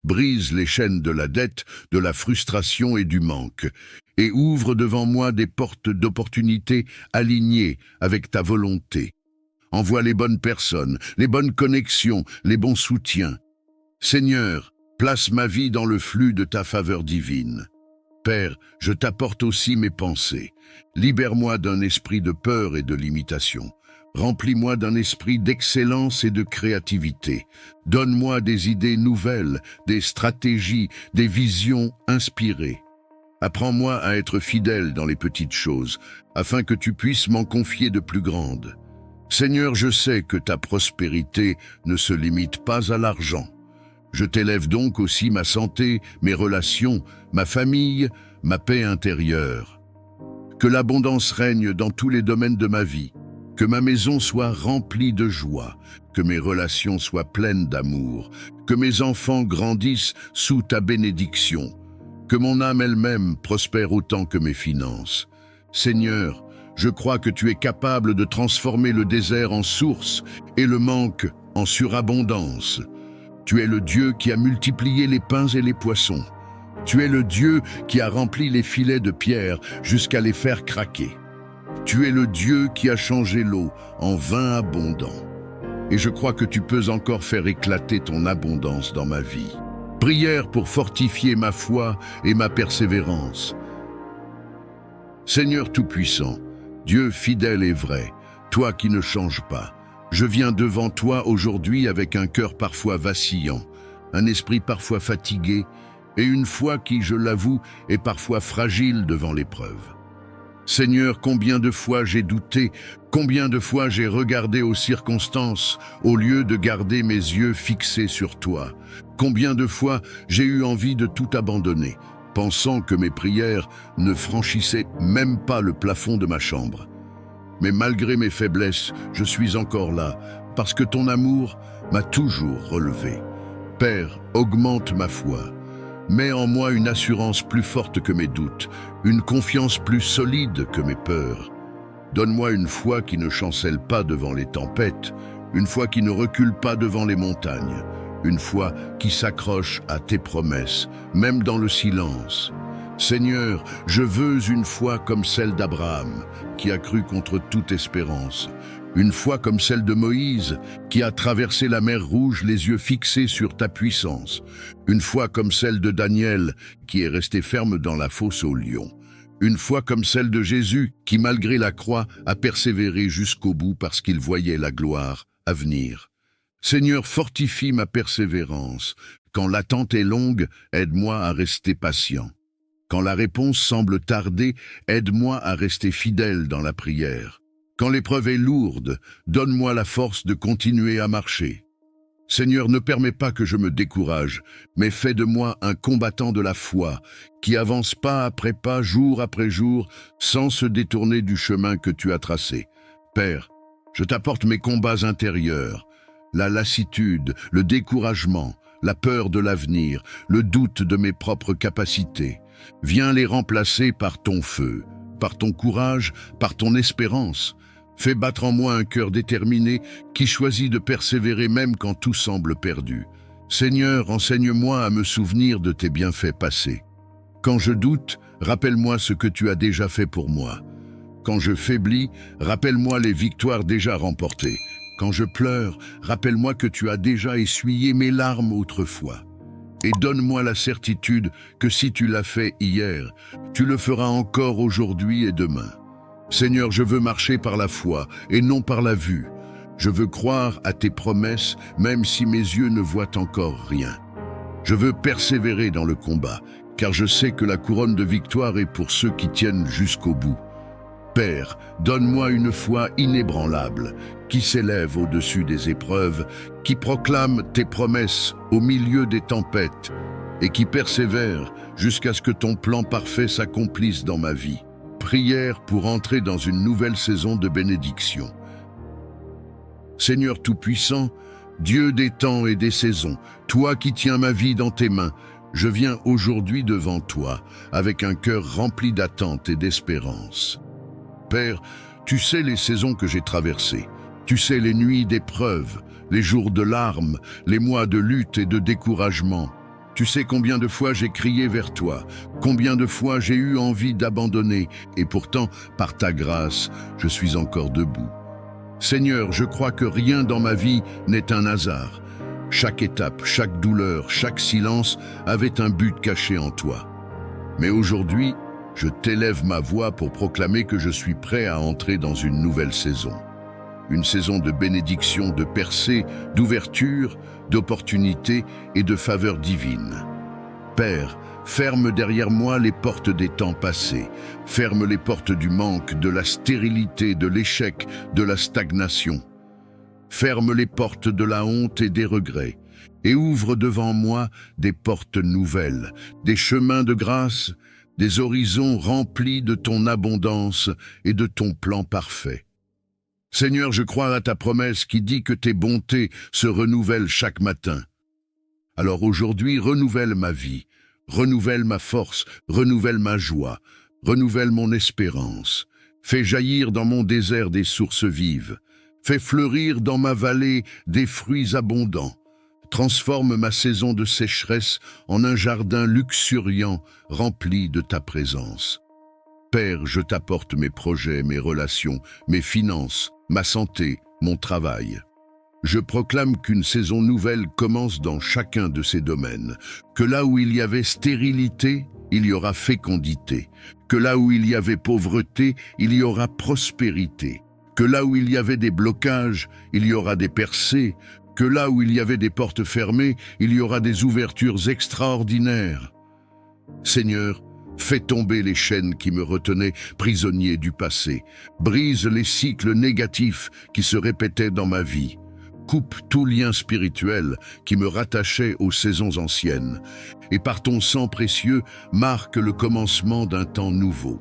Brise les chaînes de la dette, de la frustration et du manque, et ouvre devant moi des portes d'opportunités alignées avec ta volonté. Envoie les bonnes personnes, les bonnes connexions, les bons soutiens. Seigneur, place ma vie dans le flux de ta faveur divine. Père, je t'apporte aussi mes pensées. Libère-moi d'un esprit de peur et de limitation. Remplis-moi d'un esprit d'excellence et de créativité. Donne-moi des idées nouvelles, des stratégies, des visions inspirées. Apprends-moi à être fidèle dans les petites choses, afin que tu puisses m'en confier de plus grandes. Seigneur, je sais que ta prospérité ne se limite pas à l'argent. Je t'élève donc aussi ma santé, mes relations, ma famille, ma paix intérieure. Que l'abondance règne dans tous les domaines de ma vie. Que ma maison soit remplie de joie, que mes relations soient pleines d'amour, que mes enfants grandissent sous ta bénédiction, que mon âme elle-même prospère autant que mes finances. Seigneur, je crois que tu es capable de transformer le désert en source et le manque en surabondance. Tu es le Dieu qui a multiplié les pains et les poissons. Tu es le Dieu qui a rempli les filets de pierre jusqu'à les faire craquer. Tu es le Dieu qui a changé l'eau en vin abondant. Et je crois que tu peux encore faire éclater ton abondance dans ma vie. Prière pour fortifier ma foi et ma persévérance. Seigneur Tout-Puissant, Dieu fidèle et vrai, toi qui ne changes pas, je viens devant toi aujourd'hui avec un cœur parfois vacillant, un esprit parfois fatigué et une foi qui, je l'avoue, est parfois fragile devant l'épreuve. Seigneur, combien de fois j'ai douté, combien de fois j'ai regardé aux circonstances au lieu de garder mes yeux fixés sur toi. Combien de fois j'ai eu envie de tout abandonner, pensant que mes prières ne franchissaient même pas le plafond de ma chambre. Mais malgré mes faiblesses, je suis encore là, parce que ton amour m'a toujours relevé. Père, augmente ma foi. Mets en moi une assurance plus forte que mes doutes, une confiance plus solide que mes peurs. Donne-moi une foi qui ne chancelle pas devant les tempêtes, une foi qui ne recule pas devant les montagnes, une foi qui s'accroche à tes promesses, même dans le silence. Seigneur, je veux une foi comme celle d'Abraham, qui a cru contre toute espérance. Une foi comme celle de Moïse, qui a traversé la mer Rouge les yeux fixés sur ta puissance. Une foi comme celle de Daniel, qui est resté ferme dans la fosse aux lions. Une foi comme celle de Jésus, qui malgré la croix a persévéré jusqu'au bout parce qu'il voyait la gloire à venir. Seigneur, fortifie ma persévérance. Quand l'attente est longue, aide-moi à rester patient. Quand la réponse semble tarder, aide-moi à rester fidèle dans la prière. Quand l'épreuve est lourde, donne-moi la force de continuer à marcher. Seigneur, ne permets pas que je me décourage, mais fais de moi un combattant de la foi, qui avance pas après pas, jour après jour, sans se détourner du chemin que tu as tracé. Père, je t'apporte mes combats intérieurs, la lassitude, le découragement, la peur de l'avenir, le doute de mes propres capacités. Viens les remplacer par ton feu, par ton courage, par ton espérance. Fais battre en moi un cœur déterminé qui choisit de persévérer même quand tout semble perdu. Seigneur, enseigne-moi à me souvenir de tes bienfaits passés. Quand je doute, rappelle-moi ce que tu as déjà fait pour moi. Quand je faiblis, rappelle-moi les victoires déjà remportées. Quand je pleure, rappelle-moi que tu as déjà essuyé mes larmes autrefois. Et donne-moi la certitude que si tu l'as fait hier, tu le feras encore aujourd'hui et demain. Seigneur, je veux marcher par la foi et non par la vue. Je veux croire à tes promesses, même si mes yeux ne voient encore rien. Je veux persévérer dans le combat, car je sais que la couronne de victoire est pour ceux qui tiennent jusqu'au bout. Père, donne-moi une foi inébranlable, qui s'élève au-dessus des épreuves, qui proclame tes promesses au milieu des tempêtes, et qui persévère jusqu'à ce que ton plan parfait s'accomplisse dans ma vie. Prière pour entrer dans une nouvelle saison de bénédiction. Seigneur Tout-Puissant, Dieu des temps et des saisons, toi qui tiens ma vie dans tes mains, je viens aujourd'hui devant toi, avec un cœur rempli d'attente et d'espérance. Père, tu sais les saisons que j'ai traversées, tu sais les nuits d'épreuves, les jours de larmes, les mois de lutte et de découragement. Tu sais combien de fois j'ai crié vers toi, combien de fois j'ai eu envie d'abandonner, et pourtant, par ta grâce, je suis encore debout. Seigneur, je crois que rien dans ma vie n'est un hasard. Chaque étape, chaque douleur, chaque silence avait un but caché en toi. Mais aujourd'hui, je t'élève ma voix pour proclamer que je suis prêt à entrer dans une nouvelle saison. Une saison de bénédiction, de percée, d'ouverture, d'opportunité et de faveur divine. Père, ferme derrière moi les portes des temps passés. Ferme les portes du manque, de la stérilité, de l'échec, de la stagnation. Ferme les portes de la honte et des regrets. Et ouvre devant moi des portes nouvelles, des chemins de grâce, des horizons remplis de ton abondance et de ton plan parfait. Seigneur, je crois à ta promesse qui dit que tes bontés se renouvellent chaque matin. Alors aujourd'hui, renouvelle ma vie, renouvelle ma force, renouvelle ma joie, renouvelle mon espérance. Fais jaillir dans mon désert des sources vives. Fais fleurir dans ma vallée des fruits abondants. Transforme ma saison de sécheresse en un jardin luxuriant rempli de ta présence. Père, je t'apporte mes projets, mes relations, mes finances, ma santé, mon travail. Je proclame qu'une saison nouvelle commence dans chacun de ces domaines, que là où il y avait stérilité, il y aura fécondité, que là où il y avait pauvreté, il y aura prospérité, que là où il y avait des blocages, il y aura des percées, que là où il y avait des portes fermées, il y aura des ouvertures extraordinaires. Seigneur, fais tomber les chaînes qui me retenaient prisonnier du passé. Brise les cycles négatifs qui se répétaient dans ma vie. Coupe tout lien spirituel qui me rattachait aux saisons anciennes. Et par ton sang précieux, marque le commencement d'un temps nouveau.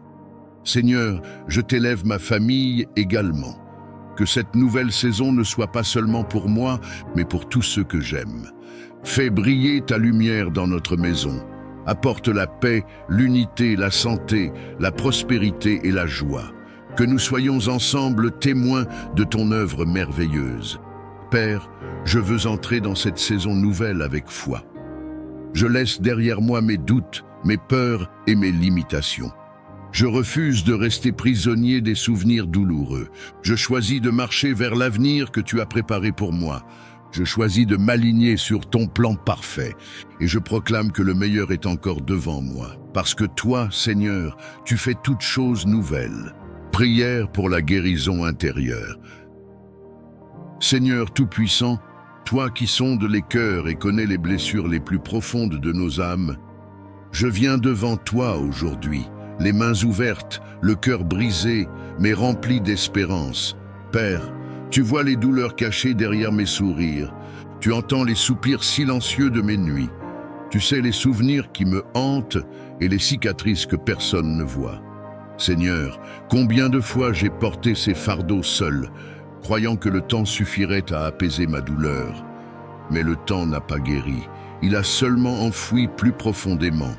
Seigneur, je t'élève ma famille également. Que cette nouvelle saison ne soit pas seulement pour moi, mais pour tous ceux que j'aime. Fais briller ta lumière dans notre maison. Apporte la paix, l'unité, la santé, la prospérité et la joie. Que nous soyons ensemble témoins de ton œuvre merveilleuse. Père, je veux entrer dans cette saison nouvelle avec foi. Je laisse derrière moi mes doutes, mes peurs et mes limitations. Je refuse de rester prisonnier des souvenirs douloureux. Je choisis de marcher vers l'avenir que tu as préparé pour moi. Je choisis de m'aligner sur ton plan parfait et je proclame que le meilleur est encore devant moi. Parce que toi, Seigneur, tu fais toutes choses nouvelles. Prière pour la guérison intérieure. Seigneur Tout-Puissant, toi qui sondes les cœurs et connais les blessures les plus profondes de nos âmes, je viens devant toi aujourd'hui, les mains ouvertes, le cœur brisé, mais rempli d'espérance. Père, tu vois les douleurs cachées derrière mes sourires. Tu entends les soupirs silencieux de mes nuits. Tu sais les souvenirs qui me hantent et les cicatrices que personne ne voit. Seigneur, combien de fois j'ai porté ces fardeaux seul, croyant que le temps suffirait à apaiser ma douleur. Mais le temps n'a pas guéri. Il a seulement enfoui plus profondément.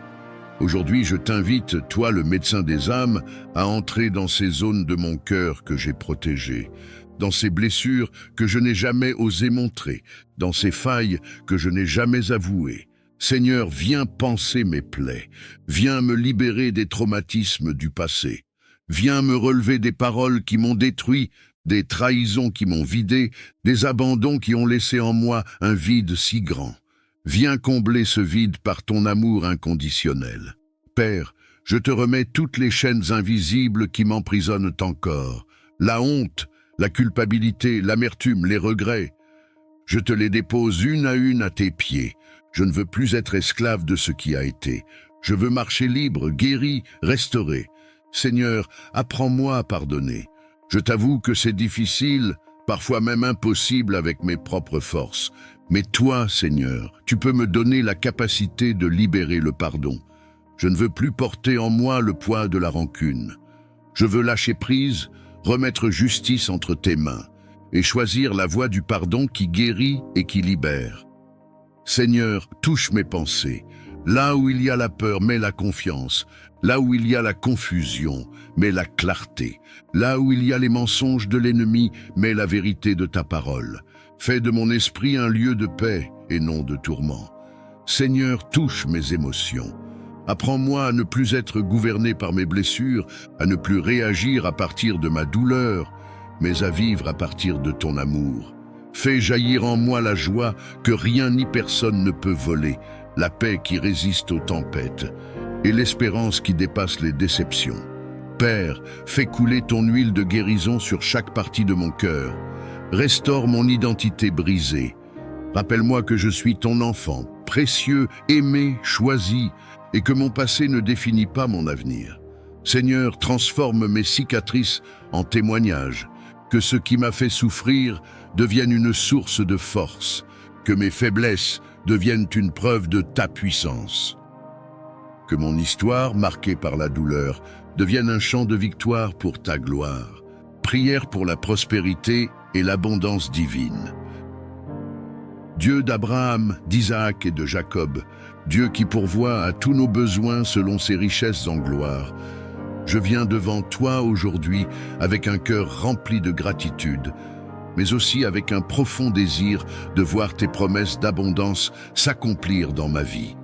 Aujourd'hui, je t'invite, toi le médecin des âmes, à entrer dans ces zones de mon cœur que j'ai protégées, dans ces blessures que je n'ai jamais osé montrer, dans ces failles que je n'ai jamais avouées. Seigneur, viens panser mes plaies, viens me libérer des traumatismes du passé, viens me relever des paroles qui m'ont détruit, des trahisons qui m'ont vidé, des abandons qui ont laissé en moi un vide si grand. Viens combler ce vide par ton amour inconditionnel. Père, je te remets toutes les chaînes invisibles qui m'emprisonnent encore, la honte, la culpabilité, l'amertume, les regrets. Je te les dépose une à tes pieds. Je ne veux plus être esclave de ce qui a été. Je veux marcher libre, guéri, restauré. Seigneur, apprends-moi à pardonner. Je t'avoue que c'est difficile, parfois même impossible avec mes propres forces. Mais toi, Seigneur, tu peux me donner la capacité de libérer le pardon. Je ne veux plus porter en moi le poids de la rancune. Je veux lâcher prise, remettre justice entre tes mains et choisir la voie du pardon qui guérit et qui libère. Seigneur, touche mes pensées. Là où il y a la peur, mets la confiance. Là où il y a la confusion, mets la clarté. Là où il y a les mensonges de l'ennemi, mets la vérité de ta parole. Fais de mon esprit un lieu de paix et non de tourment. Seigneur, touche mes émotions. Apprends-moi à ne plus être gouverné par mes blessures, à ne plus réagir à partir de ma douleur, mais à vivre à partir de ton amour. Fais jaillir en moi la joie que rien ni personne ne peut voler, la paix qui résiste aux tempêtes et l'espérance qui dépasse les déceptions. Père, fais couler ton huile de guérison sur chaque partie de mon cœur. Restaure mon identité brisée. Rappelle-moi que je suis ton enfant, précieux, aimé, choisi, et que mon passé ne définit pas mon avenir. Seigneur, transforme mes cicatrices en témoignages, que ce qui m'a fait souffrir devienne une source de force, que mes faiblesses deviennent une preuve de ta puissance. Que mon histoire, marquée par la douleur, devienne un chant de victoire pour ta gloire. Prière pour la prospérité et l'abondance divine. Dieu d'Abraham, d'Isaac et de Jacob, Dieu qui pourvoit à tous nos besoins selon ses richesses en gloire, je viens devant toi aujourd'hui avec un cœur rempli de gratitude, mais aussi avec un profond désir de voir tes promesses d'abondance s'accomplir dans ma vie.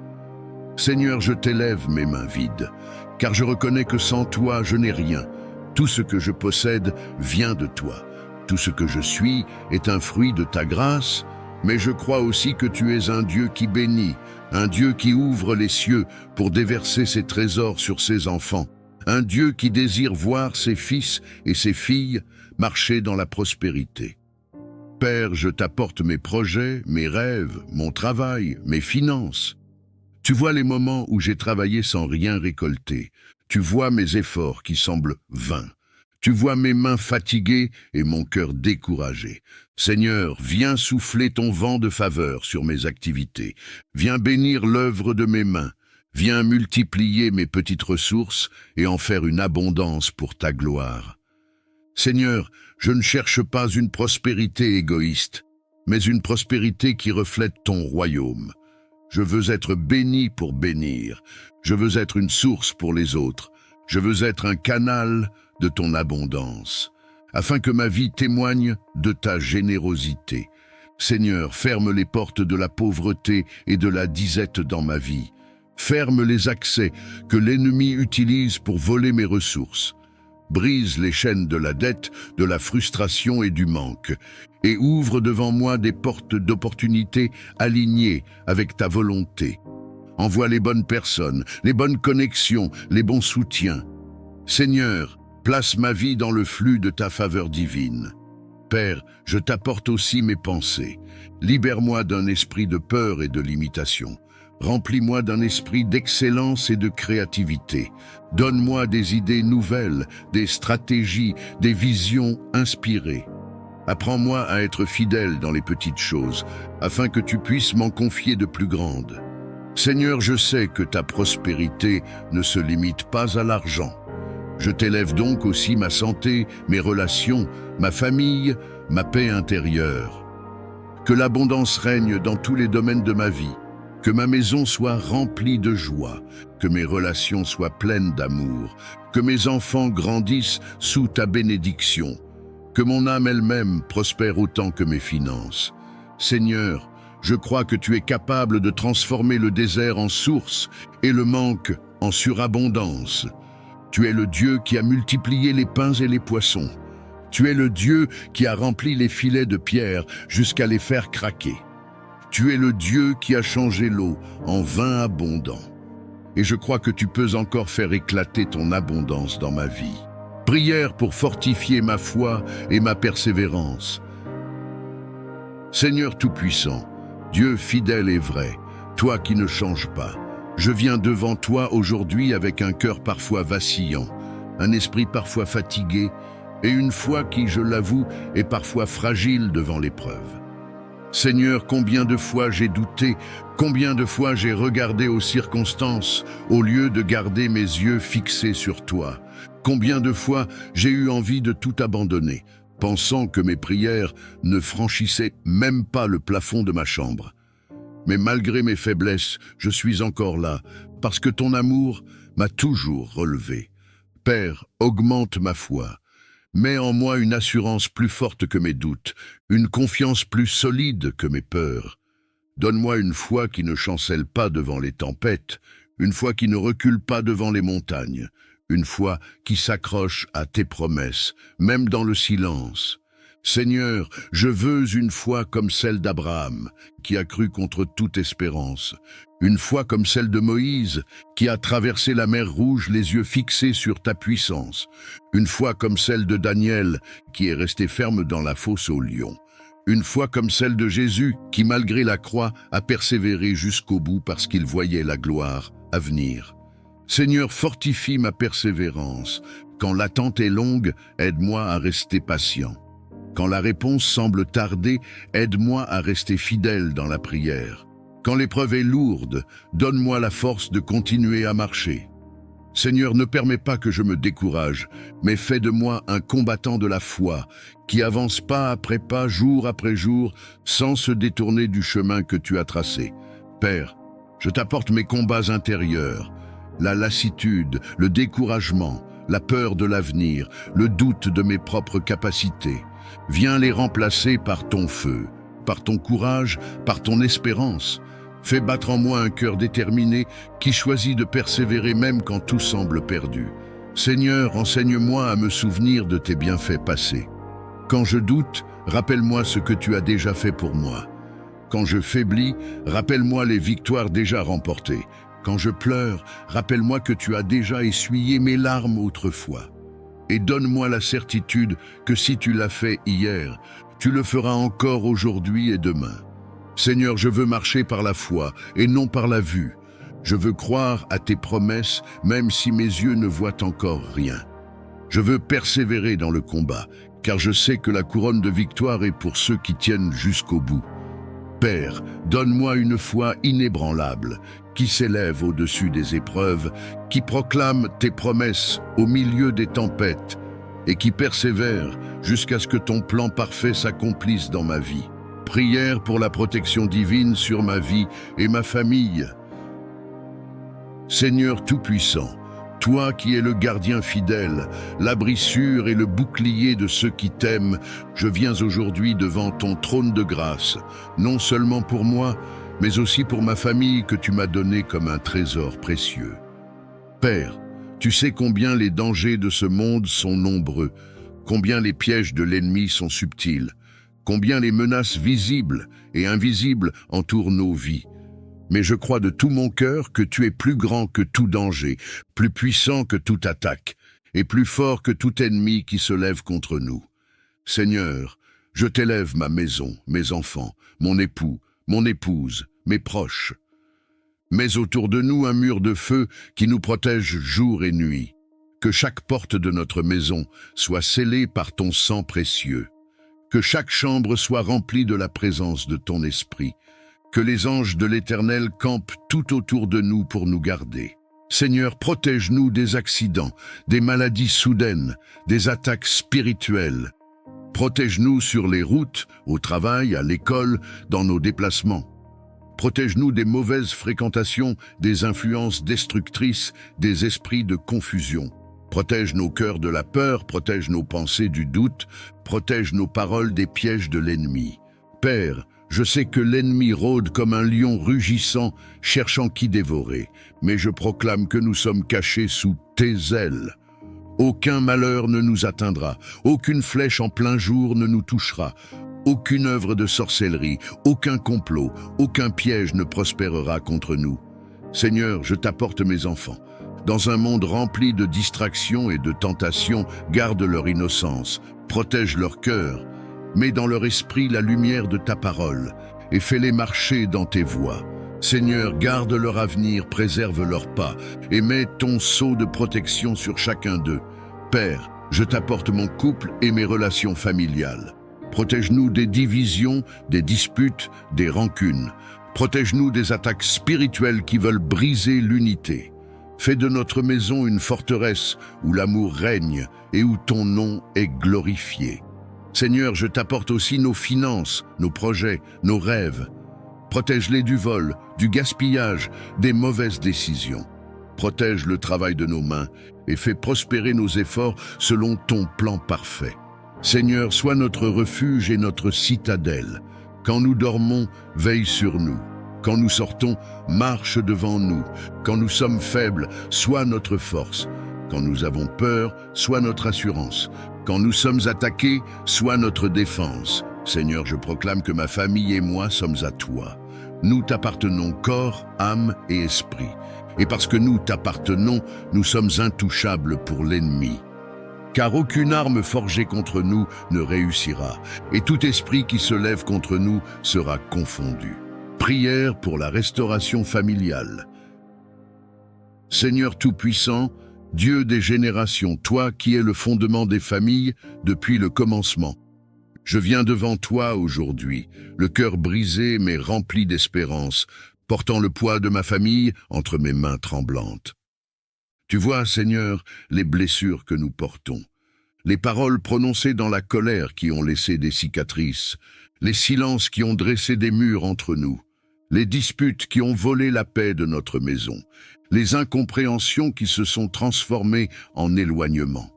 Seigneur, je t'élève mes mains vides, car je reconnais que sans toi, je n'ai rien. Tout ce que je possède vient de toi. Tout ce que je suis est un fruit de ta grâce, mais je crois aussi que tu es un Dieu qui bénit, un Dieu qui ouvre les cieux pour déverser ses trésors sur ses enfants, un Dieu qui désire voir ses fils et ses filles marcher dans la prospérité. Père, je t'apporte mes projets, mes rêves, mon travail, mes finances. Tu vois les moments où j'ai travaillé sans rien récolter. Tu vois mes efforts qui semblent vains. Tu vois mes mains fatiguées et mon cœur découragé. Seigneur, viens souffler ton vent de faveur sur mes activités. Viens bénir l'œuvre de mes mains. Viens multiplier mes petites ressources et en faire une abondance pour ta gloire. Seigneur, je ne cherche pas une prospérité égoïste, mais une prospérité qui reflète ton royaume. Je veux être béni pour bénir. Je veux être une source pour les autres. Je veux être un canal de ton abondance, afin que ma vie témoigne de ta générosité. Seigneur, ferme les portes de la pauvreté et de la disette dans ma vie. Ferme les accès que l'ennemi utilise pour voler mes ressources. Brise les chaînes de la dette, de la frustration et du manque, et ouvre devant moi des portes d'opportunités alignées avec ta volonté. Envoie les bonnes personnes, les bonnes connexions, les bons soutiens. Seigneur, place ma vie dans le flux de ta faveur divine. Père, je t'apporte aussi mes pensées. Libère-moi d'un esprit de peur et de limitation. Remplis-moi d'un esprit d'excellence et de créativité. Donne-moi des idées nouvelles, des stratégies, des visions inspirées. Apprends-moi à être fidèle dans les petites choses, afin que tu puisses m'en confier de plus grandes. Seigneur, je sais que ta prospérité ne se limite pas à l'argent. Je t'élève donc aussi ma santé, mes relations, ma famille, ma paix intérieure. Que l'abondance règne dans tous les domaines de ma vie. Que ma maison soit remplie de joie, que mes relations soient pleines d'amour, que mes enfants grandissent sous ta bénédiction, que mon âme elle-même prospère autant que mes finances. Seigneur, je crois que tu es capable de transformer le désert en source et le manque en surabondance. Tu es le Dieu qui a multiplié les pains et les poissons. Tu es le Dieu qui a rempli les filets de pierre jusqu'à les faire craquer. Tu es le Dieu qui a changé l'eau en vin abondant. Et je crois que tu peux encore faire éclater ton abondance dans ma vie. Prière pour fortifier ma foi et ma persévérance. Seigneur Tout-Puissant, Dieu fidèle et vrai, toi qui ne changes pas, je viens devant toi aujourd'hui avec un cœur parfois vacillant, un esprit parfois fatigué et une foi qui, je l'avoue, est parfois fragile devant l'épreuve. Seigneur, combien de fois j'ai douté, combien de fois j'ai regardé aux circonstances au lieu de garder mes yeux fixés sur toi. Combien de fois j'ai eu envie de tout abandonner, pensant que mes prières ne franchissaient même pas le plafond de ma chambre. Mais malgré mes faiblesses, je suis encore là, parce que ton amour m'a toujours relevé. Père, augmente ma foi. Mets en moi une assurance plus forte que mes doutes, une confiance plus solide que mes peurs. Donne-moi une foi qui ne chancelle pas devant les tempêtes, une foi qui ne recule pas devant les montagnes, une foi qui s'accroche à tes promesses, même dans le silence. Seigneur, je veux une foi comme celle d'Abraham, qui a cru contre toute espérance, une foi comme celle de Moïse, qui a traversé la mer Rouge les yeux fixés sur ta puissance, une foi comme celle de Daniel, qui est resté ferme dans la fosse aux lions, une foi comme celle de Jésus, qui malgré la croix a persévéré jusqu'au bout parce qu'il voyait la gloire à venir. Seigneur, fortifie ma persévérance. Quand l'attente est longue, aide-moi à rester patient. Quand la réponse semble tarder, aide-moi à rester fidèle dans la prière. Quand l'épreuve est lourde, donne-moi la force de continuer à marcher. Seigneur, ne permets pas que je me décourage, mais fais de moi un combattant de la foi, qui avance pas après pas, jour après jour, sans se détourner du chemin que tu as tracé. Père, je t'apporte mes combats intérieurs, la lassitude, le découragement, la peur de l'avenir, le doute de mes propres capacités. Viens les remplacer par ton feu, par ton courage, par ton espérance. Fais battre en moi un cœur déterminé qui choisit de persévérer même quand tout semble perdu. Seigneur, enseigne-moi à me souvenir de tes bienfaits passés. Quand je doute, rappelle-moi ce que tu as déjà fait pour moi. Quand je faiblis, rappelle-moi les victoires déjà remportées. Quand je pleure, rappelle-moi que tu as déjà essuyé mes larmes autrefois. Et donne-moi la certitude que si tu l'as fait hier, tu le feras encore aujourd'hui et demain. Seigneur, je veux marcher par la foi et non par la vue. Je veux croire à tes promesses, même si mes yeux ne voient encore rien. Je veux persévérer dans le combat, car je sais que la couronne de victoire est pour ceux qui tiennent jusqu'au bout. Père, donne-moi une foi inébranlable, qui s'élève au-dessus des épreuves, qui proclame tes promesses au milieu des tempêtes et qui persévère jusqu'à ce que ton plan parfait s'accomplisse dans ma vie. Prière pour la protection divine sur ma vie et ma famille. Seigneur Tout-Puissant, toi qui es le gardien fidèle, l'abri sûr et le bouclier de ceux qui t'aiment, je viens aujourd'hui devant ton trône de grâce, non seulement pour moi, mais aussi pour ma famille que tu m'as donnée comme un trésor précieux. Père, tu sais combien les dangers de ce monde sont nombreux, combien les pièges de l'ennemi sont subtils, combien les menaces visibles et invisibles entourent nos vies. Mais je crois de tout mon cœur que tu es plus grand que tout danger, plus puissant que toute attaque, et plus fort que tout ennemi qui se lève contre nous. Seigneur, je t'élève ma maison, mes enfants, mon époux, mon épouse, mes proches. Mets autour de nous un mur de feu qui nous protège jour et nuit. Que chaque porte de notre maison soit scellée par ton sang précieux. Que chaque chambre soit remplie de la présence de ton esprit. Que les anges de l'Éternel campent tout autour de nous pour nous garder. Seigneur, protège-nous des accidents, des maladies soudaines, des attaques spirituelles. Protège-nous sur les routes, au travail, à l'école, dans nos déplacements. Protège-nous des mauvaises fréquentations, des influences destructrices, des esprits de confusion. Protège nos cœurs de la peur, protège nos pensées du doute, protège nos paroles des pièges de l'ennemi. Père, je sais que l'ennemi rôde comme un lion rugissant, cherchant qui dévorer, mais je proclame que nous sommes cachés sous tes ailes. Aucun malheur ne nous atteindra, aucune flèche en plein jour ne nous touchera, aucune œuvre de sorcellerie, aucun complot, aucun piège ne prospérera contre nous. Seigneur, je t'apporte mes enfants. Dans un monde rempli de distractions et de tentations, garde leur innocence, protège leur cœur, mets dans leur esprit la lumière de ta parole et fais-les marcher dans tes voies. Seigneur, garde leur avenir, préserve leurs pas et mets ton sceau de protection sur chacun d'eux. Père, je t'apporte mon couple et mes relations familiales. Protège-nous des divisions, des disputes, des rancunes. Protège-nous des attaques spirituelles qui veulent briser l'unité. Fais de notre maison une forteresse où l'amour règne et où ton nom est glorifié. Seigneur, je t'apporte aussi nos finances, nos projets, nos rêves. Protège-les du vol, du gaspillage, des mauvaises décisions. Protège le travail de nos mains et fais prospérer nos efforts selon ton plan parfait. Seigneur, sois notre refuge et notre citadelle. Quand nous dormons, veille sur nous. Quand nous sortons, marche devant nous. Quand nous sommes faibles, sois notre force. Quand nous avons peur, sois notre assurance. Quand nous sommes attaqués, sois notre défense. Seigneur, je proclame que ma famille et moi sommes à toi. Nous t'appartenons corps, âme et esprit. Et parce que nous t'appartenons, nous sommes intouchables pour l'ennemi. Car aucune arme forgée contre nous ne réussira, et tout esprit qui se lève contre nous sera confondu. Prière pour la restauration familiale. Seigneur Tout-Puissant, Dieu des générations, toi qui es le fondement des familles depuis le commencement. Je viens devant toi aujourd'hui, le cœur brisé mais rempli d'espérance, portant le poids de ma famille entre mes mains tremblantes. Tu vois, Seigneur, les blessures que nous portons, les paroles prononcées dans la colère qui ont laissé des cicatrices, les silences qui ont dressé des murs entre nous, les disputes qui ont volé la paix de notre maison, les incompréhensions qui se sont transformées en éloignement.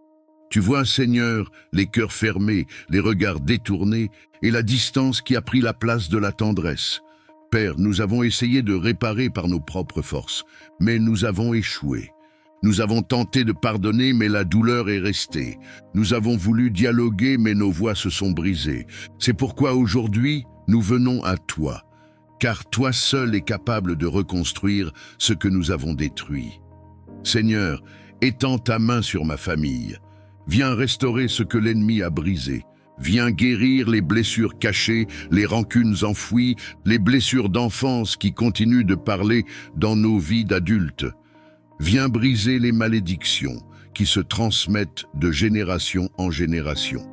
Tu vois, Seigneur, les cœurs fermés, les regards détournés et la distance qui a pris la place de la tendresse. Père, nous avons essayé de réparer par nos propres forces, mais nous avons échoué. Nous avons tenté de pardonner, mais la douleur est restée. Nous avons voulu dialoguer, mais nos voix se sont brisées. C'est pourquoi aujourd'hui, nous venons à toi, car toi seul es capable de reconstruire ce que nous avons détruit. Seigneur, étends ta main sur ma famille. Viens restaurer ce que l'ennemi a brisé. Viens guérir les blessures cachées, les rancunes enfouies, les blessures d'enfance qui continuent de parler dans nos vies d'adultes. Viens briser les malédictions qui se transmettent de génération en génération.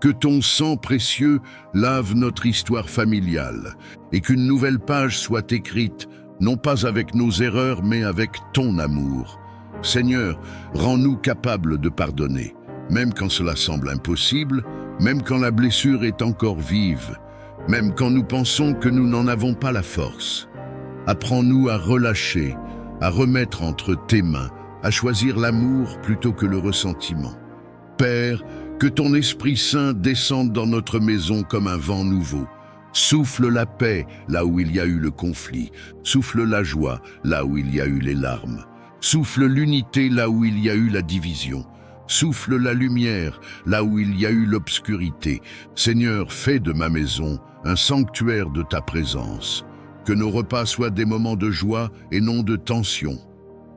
Que ton sang précieux lave notre histoire familiale et qu'une nouvelle page soit écrite, non pas avec nos erreurs, mais avec ton amour. Seigneur, rends-nous capables de pardonner, même quand cela semble impossible, même quand la blessure est encore vive, même quand nous pensons que nous n'en avons pas la force. Apprends-nous à relâcher, à remettre entre tes mains, à choisir l'amour plutôt que le ressentiment. Père, que ton Esprit Saint descende dans notre maison comme un vent nouveau. Souffle la paix là où il y a eu le conflit, souffle la joie là où il y a eu les larmes. Souffle l'unité là où il y a eu la division. Souffle la lumière là où il y a eu l'obscurité. Seigneur, fais de ma maison un sanctuaire de ta présence. Que nos repas soient des moments de joie et non de tension.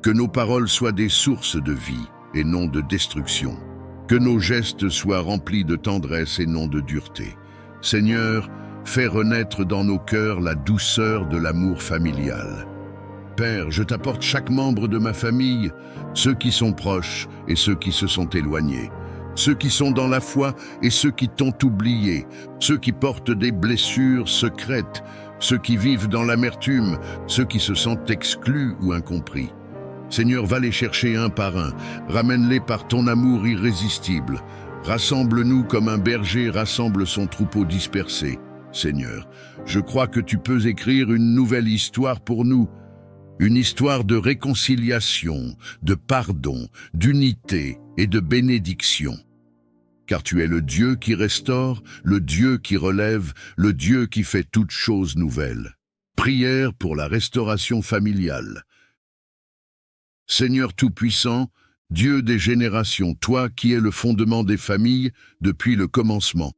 Que nos paroles soient des sources de vie et non de destruction. Que nos gestes soient remplis de tendresse et non de dureté. Seigneur, fais renaître dans nos cœurs la douceur de l'amour familial. Père, je t'apporte chaque membre de ma famille, ceux qui sont proches et ceux qui se sont éloignés, ceux qui sont dans la foi et ceux qui t'ont oublié, ceux qui portent des blessures secrètes, ceux qui vivent dans l'amertume, ceux qui se sentent exclus ou incompris. Seigneur, va les chercher un par un, ramène-les par ton amour irrésistible. Rassemble-nous comme un berger rassemble son troupeau dispersé. Seigneur, je crois que tu peux écrire une nouvelle histoire pour nous, une histoire de réconciliation, de pardon, d'unité et de bénédiction. Car tu es le Dieu qui restaure, le Dieu qui relève, le Dieu qui fait toutes choses nouvelles. Prière pour la restauration familiale. Seigneur Tout-Puissant, Dieu des générations, toi qui es le fondement des familles depuis le commencement.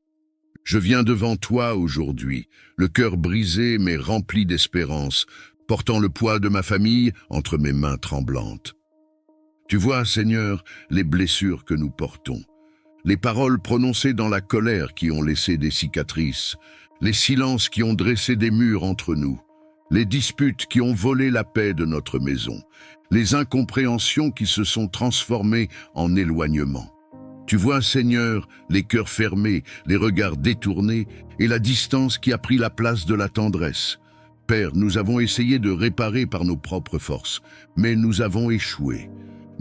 Je viens devant toi aujourd'hui, le cœur brisé mais rempli d'espérance, portant le poids de ma famille entre mes mains tremblantes. Tu vois, Seigneur, les blessures que nous portons, les paroles prononcées dans la colère qui ont laissé des cicatrices, les silences qui ont dressé des murs entre nous, les disputes qui ont volé la paix de notre maison, les incompréhensions qui se sont transformées en éloignement. Tu vois, Seigneur, les cœurs fermés, les regards détournés et la distance qui a pris la place de la tendresse. Père, nous avons essayé de réparer par nos propres forces, mais nous avons échoué.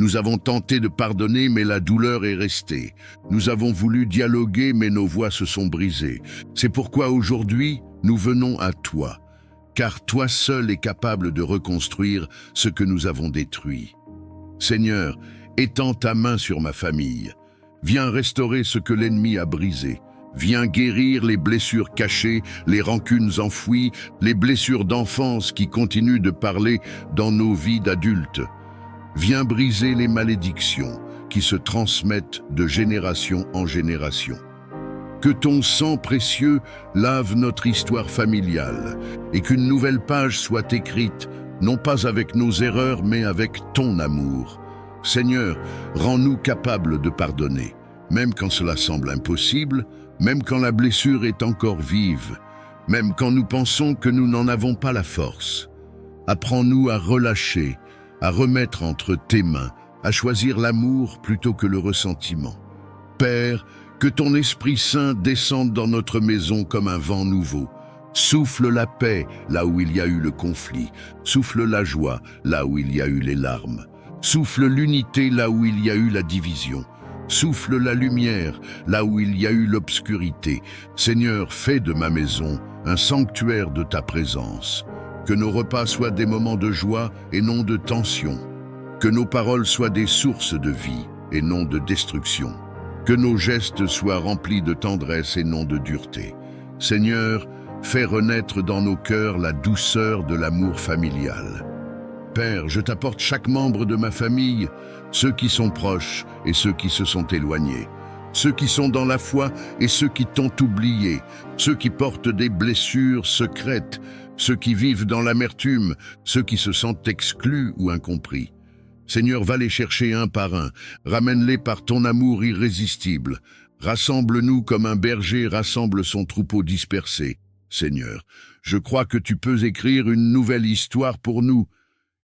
Nous avons tenté de pardonner, mais la douleur est restée. Nous avons voulu dialoguer, mais nos voix se sont brisées. C'est pourquoi aujourd'hui, nous venons à toi, car toi seul es capable de reconstruire ce que nous avons détruit. Seigneur, étends ta main sur ma famille. Viens restaurer ce que l'ennemi a brisé. Viens guérir les blessures cachées, les rancunes enfouies, les blessures d'enfance qui continuent de parler dans nos vies d'adultes. Viens briser les malédictions qui se transmettent de génération en génération. Que ton sang précieux lave notre histoire familiale et qu'une nouvelle page soit écrite, non pas avec nos erreurs, mais avec ton amour. Seigneur, rends-nous capables de pardonner, même quand cela semble impossible, même quand la blessure est encore vive, même quand nous pensons que nous n'en avons pas la force. Apprends-nous à relâcher, à remettre entre tes mains, à choisir l'amour plutôt que le ressentiment. Père, que ton Esprit Saint descende dans notre maison comme un vent nouveau. Souffle la paix là où il y a eu le conflit. Souffle la joie là où il y a eu les larmes. Souffle l'unité là où il y a eu la division. Souffle la lumière là où il y a eu l'obscurité. Seigneur, fais de ma maison un sanctuaire de ta présence. Que nos repas soient des moments de joie et non de tension. Que nos paroles soient des sources de vie et non de destruction. Que nos gestes soient remplis de tendresse et non de dureté. Seigneur, fais renaître dans nos cœurs la douceur de l'amour familial. Père, je t'apporte chaque membre de ma famille, ceux qui sont proches et ceux qui se sont éloignés, ceux qui sont dans la foi et ceux qui t'ont oublié, ceux qui portent des blessures secrètes, ceux qui vivent dans l'amertume, ceux qui se sentent exclus ou incompris. Seigneur, va les chercher un par un, ramène-les par ton amour irrésistible. Rassemble-nous comme un berger rassemble son troupeau dispersé. Seigneur, je crois que tu peux écrire une nouvelle histoire pour nous,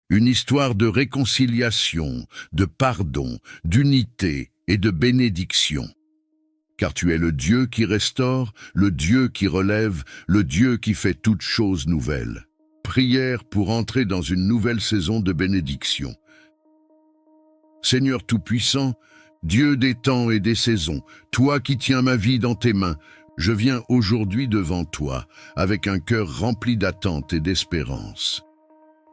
une histoire de réconciliation, de pardon, d'unité et de bénédiction. Car tu es le Dieu qui restaure, le Dieu qui relève, le Dieu qui fait toutes choses nouvelles. Prière pour entrer dans une nouvelle saison de bénédiction. Seigneur Tout-Puissant, Dieu des temps et des saisons, toi qui tiens ma vie dans tes mains, je viens aujourd'hui devant toi avec un cœur rempli d'attente et d'espérance.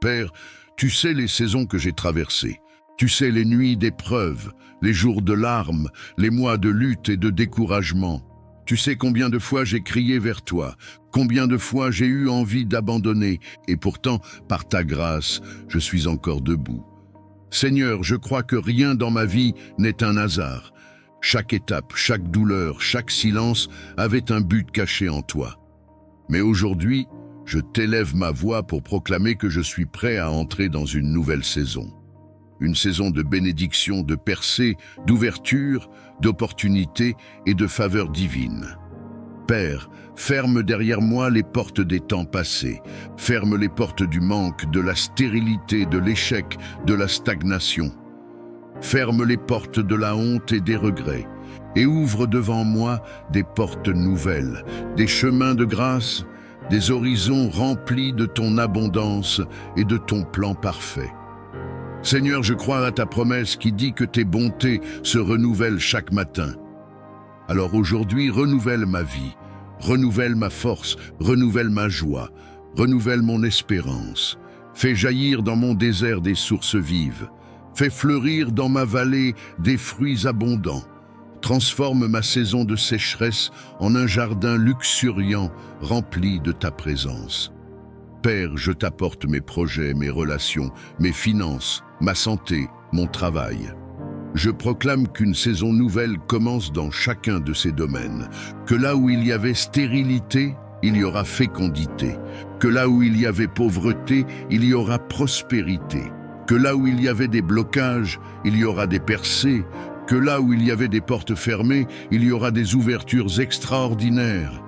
Père, tu sais les saisons que j'ai traversées, tu sais les nuits d'épreuves, les jours de larmes, les mois de lutte et de découragement. Tu sais combien de fois j'ai crié vers toi, combien de fois j'ai eu envie d'abandonner, et pourtant, par ta grâce, je suis encore debout. Seigneur, je crois que rien dans ma vie n'est un hasard. Chaque étape, chaque douleur, chaque silence avait un but caché en toi. Mais aujourd'hui, je t'élève ma voix pour proclamer que je suis prêt à entrer dans une nouvelle saison. Une saison de bénédiction, de percée, d'ouverture, d'opportunité et de faveur divine. Père, ferme derrière moi les portes des temps passés. Ferme les portes du manque, de la stérilité, de l'échec, de la stagnation. Ferme les portes de la honte et des regrets. Et ouvre devant moi des portes nouvelles, des chemins de grâce, des horizons remplis de ton abondance et de ton plan parfait. Seigneur, je crois à ta promesse qui dit que tes bontés se renouvellent chaque matin. Alors aujourd'hui, renouvelle ma vie, renouvelle ma force, renouvelle ma joie, renouvelle mon espérance. Fais jaillir dans mon désert des sources vives. Fais fleurir dans ma vallée des fruits abondants. Transforme ma saison de sécheresse en un jardin luxuriant rempli de ta présence. Père, je t'apporte mes projets, mes relations, mes finances, ma santé, mon travail. Je proclame qu'une saison nouvelle commence dans chacun de ces domaines, que là où il y avait stérilité, il y aura fécondité, que là où il y avait pauvreté, il y aura prospérité, que là où il y avait des blocages, il y aura des percées, que là où il y avait des portes fermées, il y aura des ouvertures extraordinaires.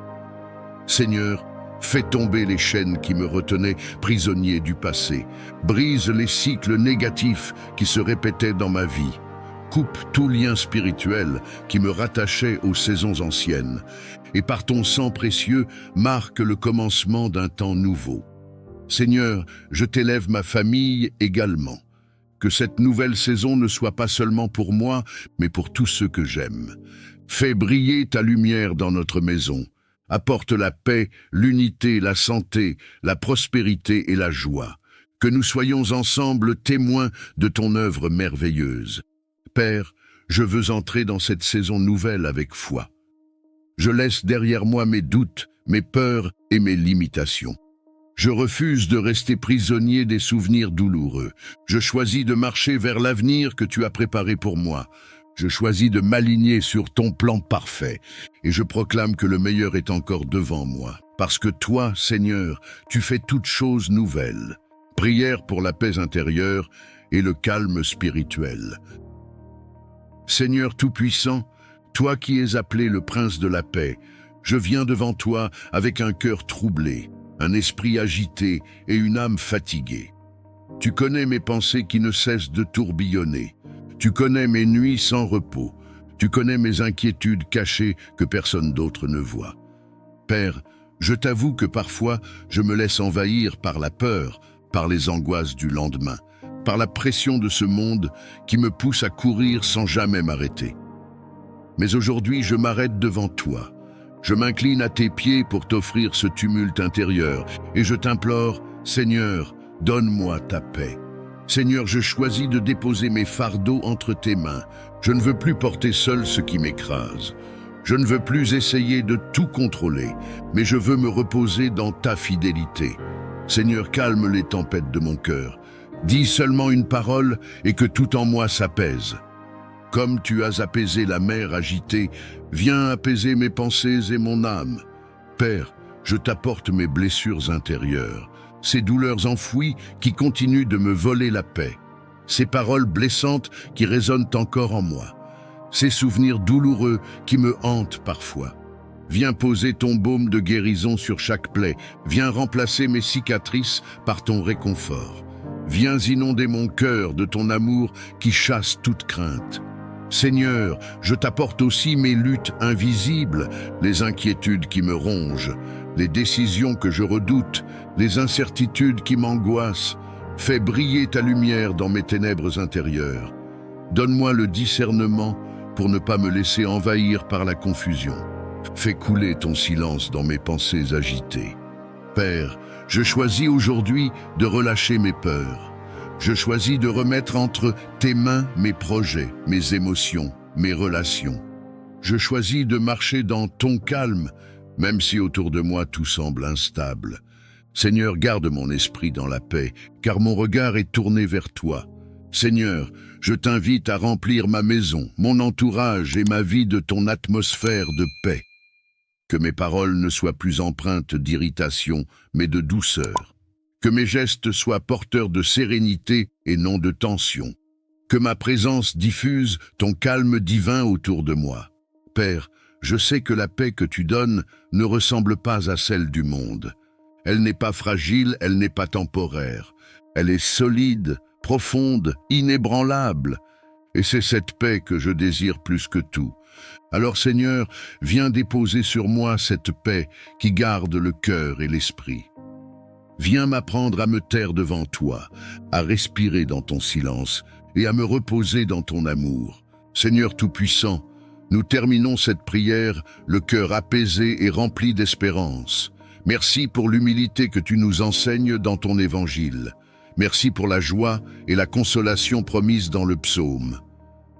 Seigneur, fais tomber les chaînes qui me retenaient prisonnier du passé. Brise les cycles négatifs qui se répétaient dans ma vie. Coupe tout lien spirituel qui me rattachait aux saisons anciennes. Et par ton sang précieux, marque le commencement d'un temps nouveau. Seigneur, je t'élève ma famille également. Que cette nouvelle saison ne soit pas seulement pour moi, mais pour tous ceux que j'aime. Fais briller ta lumière dans notre maison. Apporte la paix, l'unité, la santé, la prospérité et la joie. Que nous soyons ensemble témoins de ton œuvre merveilleuse. Père, je veux entrer dans cette saison nouvelle avec foi. Je laisse derrière moi mes doutes, mes peurs et mes limitations. Je refuse de rester prisonnier des souvenirs douloureux. Je choisis de marcher vers l'avenir que tu as préparé pour moi. Je choisis de m'aligner sur ton plan parfait. Et je proclame que le meilleur est encore devant moi. Parce que toi, Seigneur, tu fais toutes choses nouvelles. Prière pour la paix intérieure et le calme spirituel. Seigneur Tout-Puissant, toi qui es appelé le Prince de la paix, je viens devant toi avec un cœur troublé, un esprit agité et une âme fatiguée. Tu connais mes pensées qui ne cessent de tourbillonner. Tu connais mes nuits sans repos. Tu connais mes inquiétudes cachées que personne d'autre ne voit. Père, je t'avoue que parfois je me laisse envahir par la peur, par les angoisses du lendemain, par la pression de ce monde qui me pousse à courir sans jamais m'arrêter. Mais aujourd'hui, je m'arrête devant toi. Je m'incline à tes pieds pour t'offrir ce tumulte intérieur et je t'implore, Seigneur, donne-moi ta paix. Seigneur, je choisis de déposer mes fardeaux entre tes mains. Je ne veux plus porter seul ce qui m'écrase. Je ne veux plus essayer de tout contrôler, mais je veux me reposer dans ta fidélité. Seigneur, calme les tempêtes de mon cœur. Dis seulement une parole et que tout en moi s'apaise. Comme tu as apaisé la mer agitée, viens apaiser mes pensées et mon âme. Père, je t'apporte mes blessures intérieures, ces douleurs enfouies qui continuent de me voler la paix, ces paroles blessantes qui résonnent encore en moi, ces souvenirs douloureux qui me hantent parfois. Viens poser ton baume de guérison sur chaque plaie, viens remplacer mes cicatrices par ton réconfort. Viens inonder mon cœur de ton amour qui chasse toute crainte. Seigneur, je t'apporte aussi mes luttes invisibles, les inquiétudes qui me rongent, les décisions que je redoute, les incertitudes qui m'angoissent. Fais briller ta lumière dans mes ténèbres intérieures. Donne-moi le discernement pour ne pas me laisser envahir par la confusion. Fais couler ton silence dans mes pensées agitées. Père, je choisis aujourd'hui de relâcher mes peurs. Je choisis de remettre entre tes mains mes projets, mes émotions, mes relations. Je choisis de marcher dans ton calme, même si autour de moi tout semble instable. Seigneur, garde mon esprit dans la paix, car mon regard est tourné vers toi. Seigneur, je t'invite à remplir ma maison, mon entourage et ma vie de ton atmosphère de paix. Que mes paroles ne soient plus empreintes d'irritation, mais de douceur. Que mes gestes soient porteurs de sérénité et non de tension. Que ma présence diffuse ton calme divin autour de moi. Père, je sais que la paix que tu donnes ne ressemble pas à celle du monde. Elle n'est pas fragile, elle n'est pas temporaire. Elle est solide, profonde, inébranlable. Et c'est cette paix que je désire plus que tout. Alors Seigneur, viens déposer sur moi cette paix qui garde le cœur et l'esprit. Viens m'apprendre à me taire devant toi, à respirer dans ton silence et à me reposer dans ton amour. Seigneur Tout-Puissant, nous terminons cette prière, le cœur apaisé et rempli d'espérance. Merci pour l'humilité que tu nous enseignes dans ton évangile. Merci pour la joie et la consolation promise dans le psaume.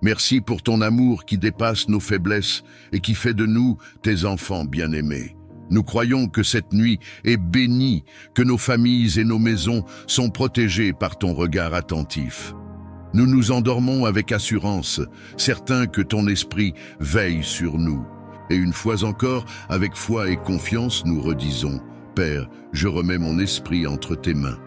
Merci pour ton amour qui dépasse nos faiblesses et qui fait de nous tes enfants bien-aimés. Nous croyons que cette nuit est bénie, que nos familles et nos maisons sont protégées par ton regard attentif. Nous nous endormons avec assurance, certains que ton esprit veille sur nous. Et une fois encore, avec foi et confiance, nous redisons, Père, je remets mon esprit entre tes mains.